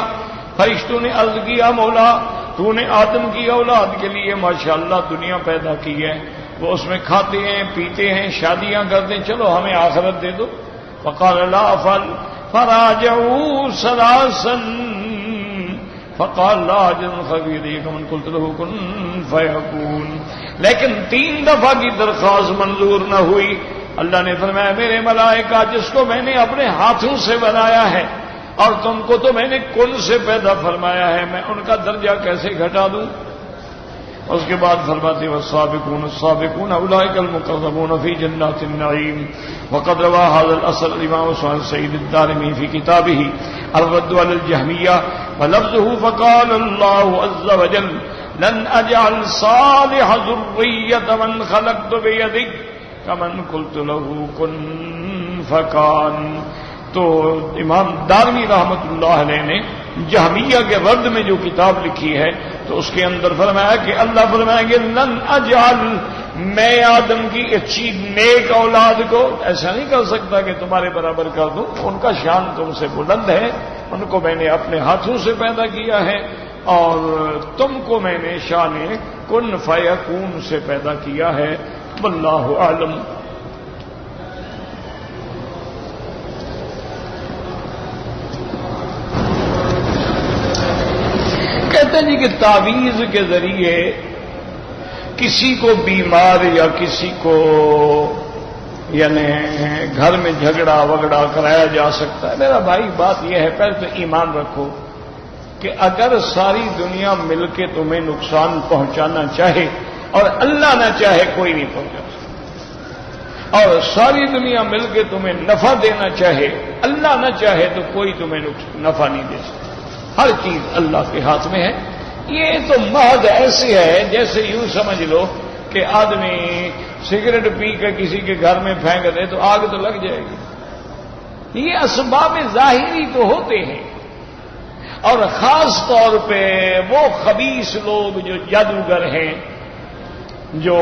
فرشتوں نے عرض کیا مولا تو نے آدم کی اولاد کے لیے ماشاءاللہ دنیا پیدا کی ہے, وہ اس میں کھاتے ہیں پیتے ہیں شادیاں کرتے ہیں, چلو ہمیں آخرت دے دو. فقال لا افعل فراجعوا ثلاثا فقال لا اجد خبيرك من قلت له كن فيكون. لیکن 3 دفعہ کی درخواست منظور نہ ہوئی. اللہ نے فرمایا میرے ملائکہ جس کو میں نے اپنے ہاتھوں سے بنایا ہے اور تم کو تو میں نے کن سے پیدا فرمایا ہے, میں ان کا درجہ کیسے گھٹا دوں. اس کے بعد فرماتے والسابقون السابقون اولئک المقربون فی جنات النعیم. وقد روى هذا الاثر الامام سعید الدارمی فی کتابہ الرد علی الجہمیہ ولفظه فقال الله عز وجل لن اجعل صالح ذریة من خلقت بیدک کمن قلت له کن فکان. تو امام دارمی رحمۃ اللہ علیہ نے جہمیہ کے رد میں جو کتاب لکھی ہے تو اس کے اندر فرمایا کہ اللہ فرمائیں گے لن اجعل, میں آدم کی اچھی نیک اولاد کو ایسا نہیں کر سکتا کہ تمہارے برابر کر دوں, ان کا شان تم سے بلند ہے, ان کو میں نے اپنے ہاتھوں سے پیدا کیا ہے اور تم کو میں نے شان کن فیکون سے پیدا کیا ہے. واللہ اعلم. کہتے ہیں جی کہ تعویذ کے ذریعے کسی کو بیمار یا کسی کو یعنی گھر میں جھگڑا وگڑا کرایا جا سکتا ہے. میرا بھائی بات یہ ہے پہلے تو ایمان رکھو کہ اگر ساری دنیا مل کے تمہیں نقصان پہنچانا چاہے اور اللہ نہ چاہے کوئی نہیں پہنچا سکتا, اور ساری دنیا مل کے تمہیں نفع دینا چاہے اللہ نہ چاہے تو کوئی تمہیں نفع نہیں دے سکتا. ہر چیز اللہ کے ہاتھ میں ہے. یہ تو محض ایسے ہے جیسے یوں سمجھ لو کہ آدمی سگریٹ پی کر کسی کے گھر میں پھینک دے تو آگ تو لگ جائے گی. یہ اسباب ظاہری تو ہوتے ہیں, اور خاص طور پہ وہ خبیث لوگ جو جادوگر ہیں, جو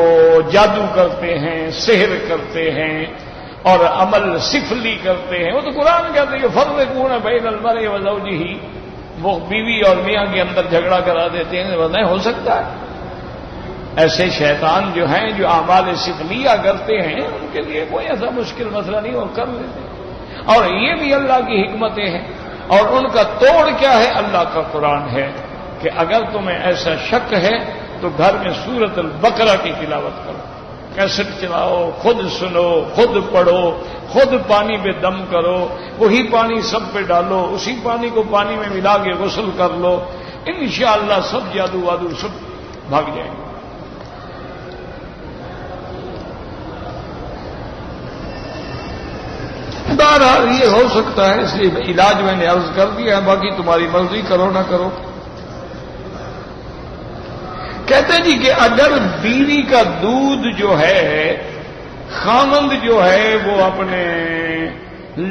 جادو کرتے ہیں, سحر کرتے ہیں اور عمل سفلی کرتے ہیں. وہ تو قرآن کہتے ہیں یفرقون بین المرء وزوجہ, وہ بیوی اور میاں کے اندر جھگڑا کرا دیتے ہیں. نہیں ہو سکتا ہے. ایسے شیطان جو ہیں جو اعمال سفلیہ کرتے ہیں ان کے لیے کوئی ایسا مشکل مسئلہ نہیں, وہ کر لیتے. اور یہ بھی اللہ کی حکمتیں ہیں, اور ان کا توڑ کیا ہے اللہ کا قرآن ہے کہ اگر تمہیں ایسا شک ہے تو گھر میں سورۃ البقرہ کی تلاوت کرو, کیسٹ چلاؤ, خود سنو, خود پڑھو, خود پانی پہ دم کرو, وہی پانی سب پہ ڈالو, اسی پانی کو پانی میں ملا کے غسل کر لو, انشاءاللہ سب جادو وادو سب بھاگ جائیں گے. بہرحال یہ ہو سکتا ہے, اس لیے علاج میں نے عرض کر دیا ہے, باقی تمہاری مرضی کرو نہ کرو. کہتے ہیں جی کہ اگر بیوی کا دودھ جو ہے خامند جو ہے وہ اپنے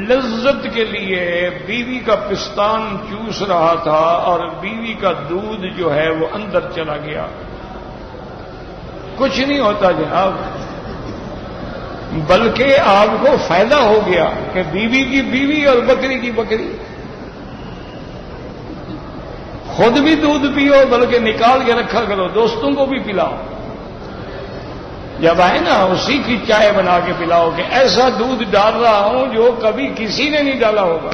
لذت کے لیے بیوی کا پستان چوس رہا تھا اور بیوی کا دودھ جو ہے وہ اندر چلا گیا, کچھ نہیں ہوتا جناب, بلکہ آپ کو فائدہ ہو گیا کہ بیوی کی بیوی اور بکری کی بکری. خود بھی دودھ پیو, بلکہ نکال کے رکھا کرو, دوستوں کو بھی پلاؤ. جب آئے نا اسی کی چائے بنا کے پلاؤ کہ ایسا دودھ ڈال رہا ہوں جو کبھی کسی نے نہیں ڈالا ہوگا.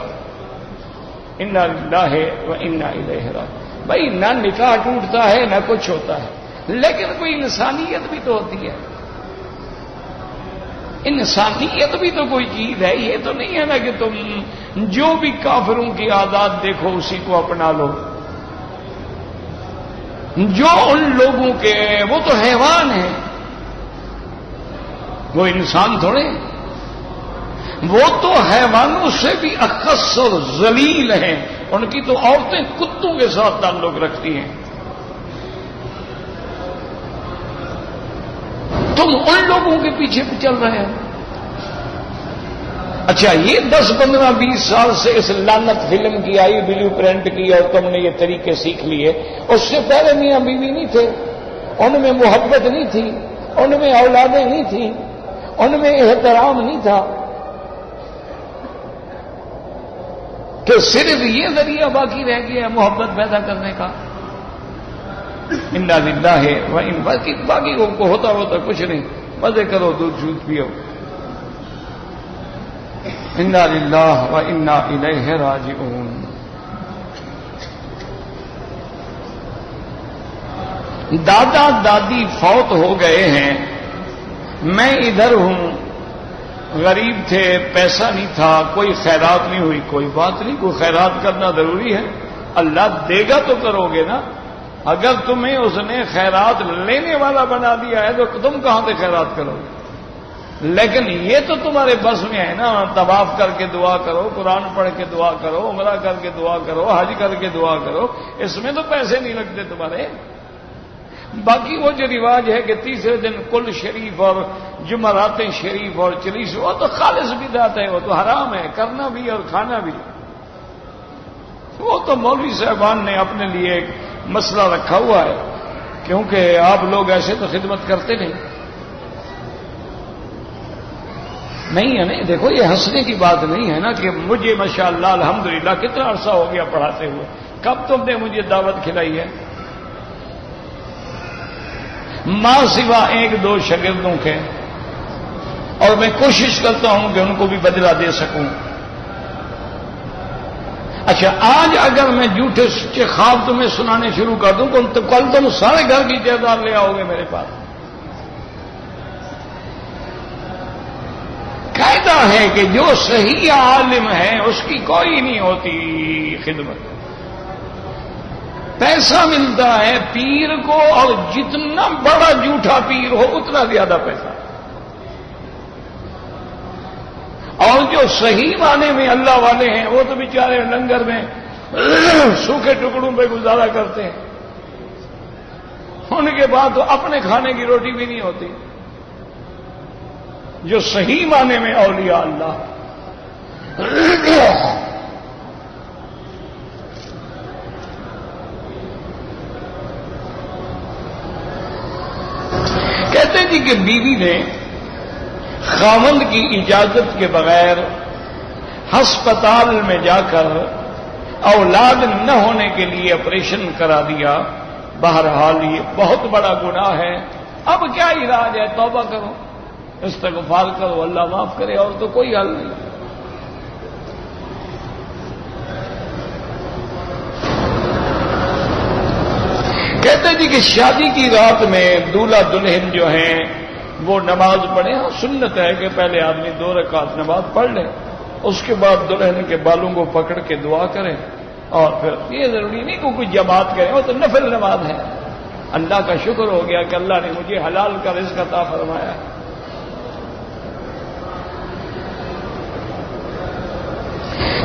انا للہ و انا الیہ راجعون. بھائی نہ نکاح ٹوٹتا ہے نہ کچھ ہوتا ہے, لیکن کوئی انسانیت بھی تو ہوتی ہے. انسانیت بھی تو کوئی چیز ہے. یہ تو نہیں ہے نا کہ تم جو بھی کافروں کی عادات دیکھو اسی کو اپنا لو. جو ان لوگوں کے وہ تو حیوان ہیں, وہ انسان تھوڑے, وہ تو حیوانوں سے بھی اخص اور ذلیل ہیں. ان کی تو عورتیں کتوں کے ساتھ تعلق رکھتی ہیں. تم ان لوگوں کے پیچھے چل رہے ہو. اچھا یہ 10 15 20 سال سے اس لعنت فلم کی آئی بلیو پرنٹ کی اور تم نے یہ طریقے سیکھ لیے. اس سے پہلے میاں بیوی نہیں تھے, ان میں محبت نہیں تھی, ان میں اولادیں نہیں تھیں, ان میں احترام نہیں تھا, کہ صرف یہ ذریعہ باقی رہ گیا محبت پیدا کرنے کا. انا للہ و باقی کو ہوتا کچھ نہیں, مزے کرو, دودھ شودھ پیو. انا للہ و انا الیہ راجعون. دادا دادی فوت ہو گئے ہیں, میں ادھر ہوں, غریب تھے, پیسہ نہیں تھا, کوئی خیرات نہیں ہوئی. کوئی بات نہیں, کوئی خیرات کرنا ضروری ہے, اللہ دے گا تو کرو گے نا. اگر تمہیں اس نے خیرات لینے والا بنا دیا ہے تو تم کہاں سے خیرات کرو گے؟ لیکن یہ تو تمہارے بس میں ہے نا, طواف کر کے دعا کرو, قرآن پڑھ کے دعا کرو, عمرہ کر کے دعا کرو, حج کر کے دعا کرو. اس میں تو پیسے نہیں لگتے تمہارے. باقی وہ جو رواج ہے کہ تیسرے دن کل شریف اور جمعرات شریف اور چلیس, وہ تو خالص بدعت ہے, وہ تو حرام ہے, کرنا بھی اور کھانا بھی. وہ تو مولوی صاحبان نے اپنے لیے ایک مسئلہ رکھا ہوا ہے, کیونکہ آپ لوگ ایسے تو خدمت کرتے نہیں. نہیں ہے, نہیں, دیکھو یہ ہنسنے کی بات نہیں ہے نا کہ مجھے ماشاءاللہ الحمدللہ کتنا عرصہ ہو گیا پڑھاتے ہوئے, کب تم نے مجھے دعوت کھلائی ہے؟ ماں سوا 1-2 شاگردوں کے, اور میں کوشش کرتا ہوں کہ ان کو بھی بدلہ دے سکوں. اچھا آج اگر میں جھوٹے سچے خواب تمہیں سنانے شروع کر دوں تو کل تم سارے گھر کی جائیداد لے آؤ گے میرے پاس. قاعدہ ہے کہ جو صحیح عالم ہے اس کی کوئی نہیں ہوتی خدمت. پیسہ ملتا ہے پیر کو, اور جتنا بڑا جھوٹا پیر ہو اتنا زیادہ پیسہ. اور جو صحیح معنی میں اللہ والے ہیں وہ تو بیچارے لنگر میں سوکھے ٹکڑوں پہ گزارا کرتے ہیں, ان کے بعد تو اپنے کھانے کی روٹی بھی نہیں ہوتی. جو صحیح معنی میں اولیاء اللہ کہتے ہیں جی کہ بیوی نے خاوند کی اجازت کے بغیر ہسپتال میں جا کر اولاد نہ ہونے کے لیے آپریشن کرا دیا. بہرحال یہ بہت بڑا گناہ ہے. اب کیا علاج ہے؟ توبہ کرو, استغفار کرو, اللہ معاف کرے, اور تو کوئی حل نہیں. کہتے جی کہ شادی کی رات میں دولہا دلہن جو ہیں وہ نماز پڑھیں. سنت ہے کہ پہلے آدمی 2 رکعت نماز پڑھ لے, اس کے بعد دلہن کے بالوں کو پکڑ کے دعا کریں, اور پھر یہ ضروری نہیں کہ کوئی جماعت کریں, وہ تو نفل نماز ہے. اللہ کا شکر ہو گیا کہ اللہ نے مجھے حلال کا رزق عطا فرمایا.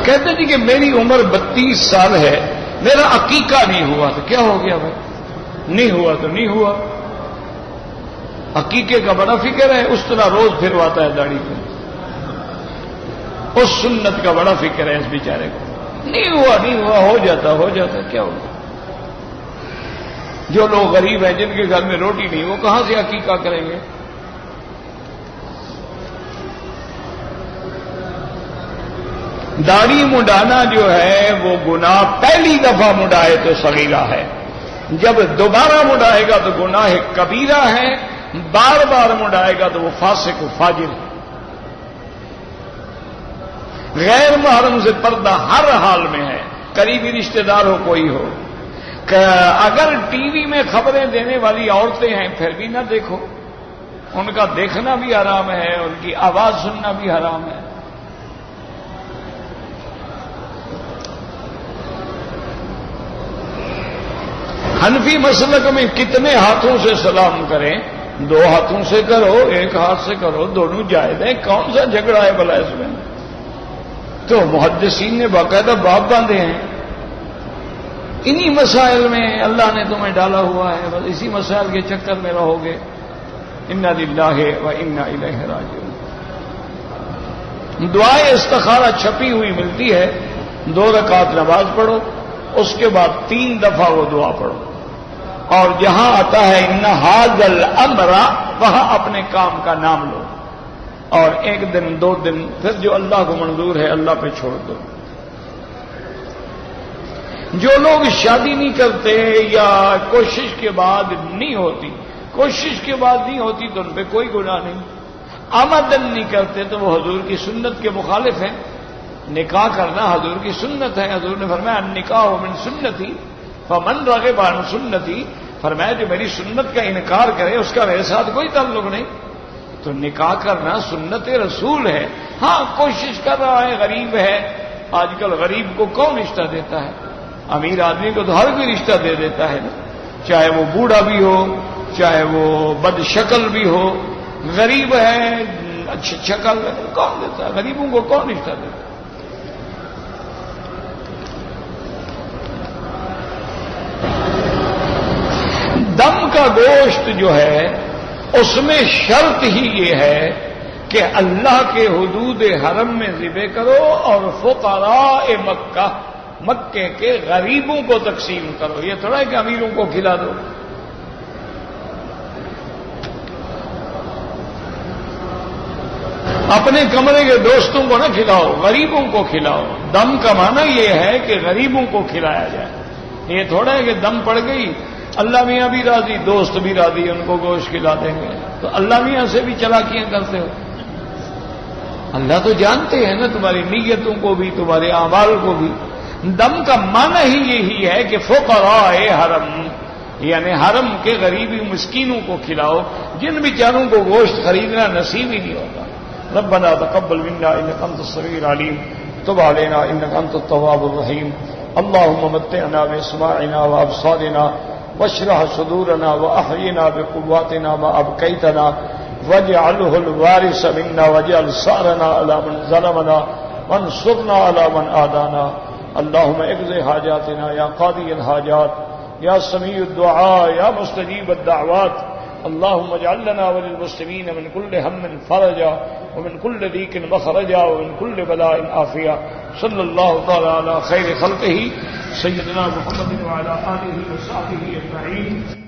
کہتے جی کہ میری عمر 32 سال ہے, میرا عقیقہ نہیں ہوا. تو کیا ہو گیا بھائی؟ نہیں ہوا تو نہیں ہوا. عقیقے کا بڑا فکر ہے, اس طرح روز پھرواتا ہے داڑھی پہ. اس سنت کا بڑا فکر ہے اس بیچارے کو. نہیں ہوا, نہیں ہوا, ہو جاتا کیا ہوگا. جو لوگ غریب ہیں جن کے گھر میں روٹی نہیں, وہ کہاں سے عقیقہ کریں گے؟ داڑھی مڈانا جو ہے وہ گناہ پہلی دفعہ مڈائے تو صغیرہ ہے, جب دوبارہ مڈائے گا تو گناہ کبیرہ ہے, بار بار مڈائے گا تو وہ فاسق و فاجر ہے. غیر محرم سے پردہ ہر حال میں ہے, قریبی رشتہ دار ہو کوئی ہو. اگر ٹی وی میں خبریں دینے والی عورتیں ہیں پھر بھی نہ دیکھو, ان کا دیکھنا بھی حرام ہے, ان کی آواز سننا بھی حرام ہے. حنفی مسلک میں کتنے ہاتھوں سے سلام کریں؟ 2 ہاتھوں سے کرو, 1 ہاتھ سے کرو, دونوں جائز ہیں. کون سا جھگڑا ہے بھلا اس میں؟ تو محدثین نے باقاعدہ باب باندھے ہیں. انہی مسائل میں اللہ نے تمہیں ڈالا ہوا ہے, بس اسی مسائل کے چکر میں رہو گے. انا للہ و انا الیہ راجعون۔ دعائے استخارہ چھپی ہوئی ملتی ہے، 2 رکعت نماز پڑھو، اس کے بعد 3 دفعہ وہ دعا پڑھو، اور جہاں آتا ہے ان ھذا الامر وہاں اپنے کام کا نام لو، اور 1 دن 2 دن پھر جو اللہ کو منظور ہے اللہ پہ چھوڑ دو۔ جو لوگ شادی نہیں کرتے یا کوشش کے بعد نہیں ہوتی، کوشش کے بعد نہیں ہوتی تو ان پہ کوئی گناہ نہیں، آمدن نہیں کرتے تو وہ حضور کی سنت کے مخالف ہیں۔ نکاح کرنا حضور کی سنت ہے، حضور نے فرمایا النکاح من سنتی فمن رغب عن سنتی، فرمایا جو میری سنت کا انکار کرے اس کا میرے ساتھ کوئی تعلق نہیں۔ تو نکاح کرنا سنت رسول ہے۔ ہاں کوشش کر رہا ہے، غریب ہے، آج کل غریب کو کون رشتہ دیتا ہے؟ امیر آدمی کو تو ہر کوئی رشتہ دے دیتا ہے نا، چاہے وہ بوڑھا بھی ہو، چاہے وہ بد شکل بھی ہو، غریب ہے اچھی شکل کون دیتا ہے؟ غریبوں کو کون رشتہ دیتا ہے؟ دم کا گوشت جو ہے اس میں شرط ہی یہ ہے کہ اللہ کے حدود حرم میں ذبح کرو اور فقراء مکے کے غریبوں کو تقسیم کرو، یہ تھوڑا ہے کہ امیروں کو کھلا دو۔ اپنے کمرے کے دوستوں کو نہ کھلاؤ، غریبوں کو کھلاؤ۔ دم کا معنی یہ ہے کہ غریبوں کو کھلایا جائے، یہ تھوڑا ہے کہ دم پڑ گئی اللہ میاں بھی راضی، دوست بھی راضی، ان کو گوشت کھلا دیں گے، تو اللہ میاں سے بھی چلاکیاں کرتے ہو۔ اللہ تو جانتے ہیں نا تمہاری نیتوں کو بھی، تمہارے اعمال کو بھی۔ دم کا معنی ہی یہی ہے کہ فقراء حرم، یعنی حرم کے غریبی مسکینوں کو کھلاؤ، جن بیچاروں کو گوشت خریدنا نصیب ہی نہیں ہوتا۔ ربنا تقبل منا انك انت السميع العليم تب علينا انك انت التواب الرحيم اللهم متعنا باسماعنا وابصارنا واشرح صدورنا واحينا بقواتنا ما ابقيتنا واجعله الوارث منا واجعل ثارنا على من ظلمنا وانصرنا على من عادانا اللهم اقض حاجاتنا يا قاضي الحاجات يا سميع الدعاء يا مستجيب الدعوات اللهم اجعل لنا وللمسلمين من كل هم فرجا ومن كل ضيق مخرجا ومن كل بلاء عافية صلى الله تعالى على خير خلقه سيدنا محمد وعلى آله وصحبه أجمعين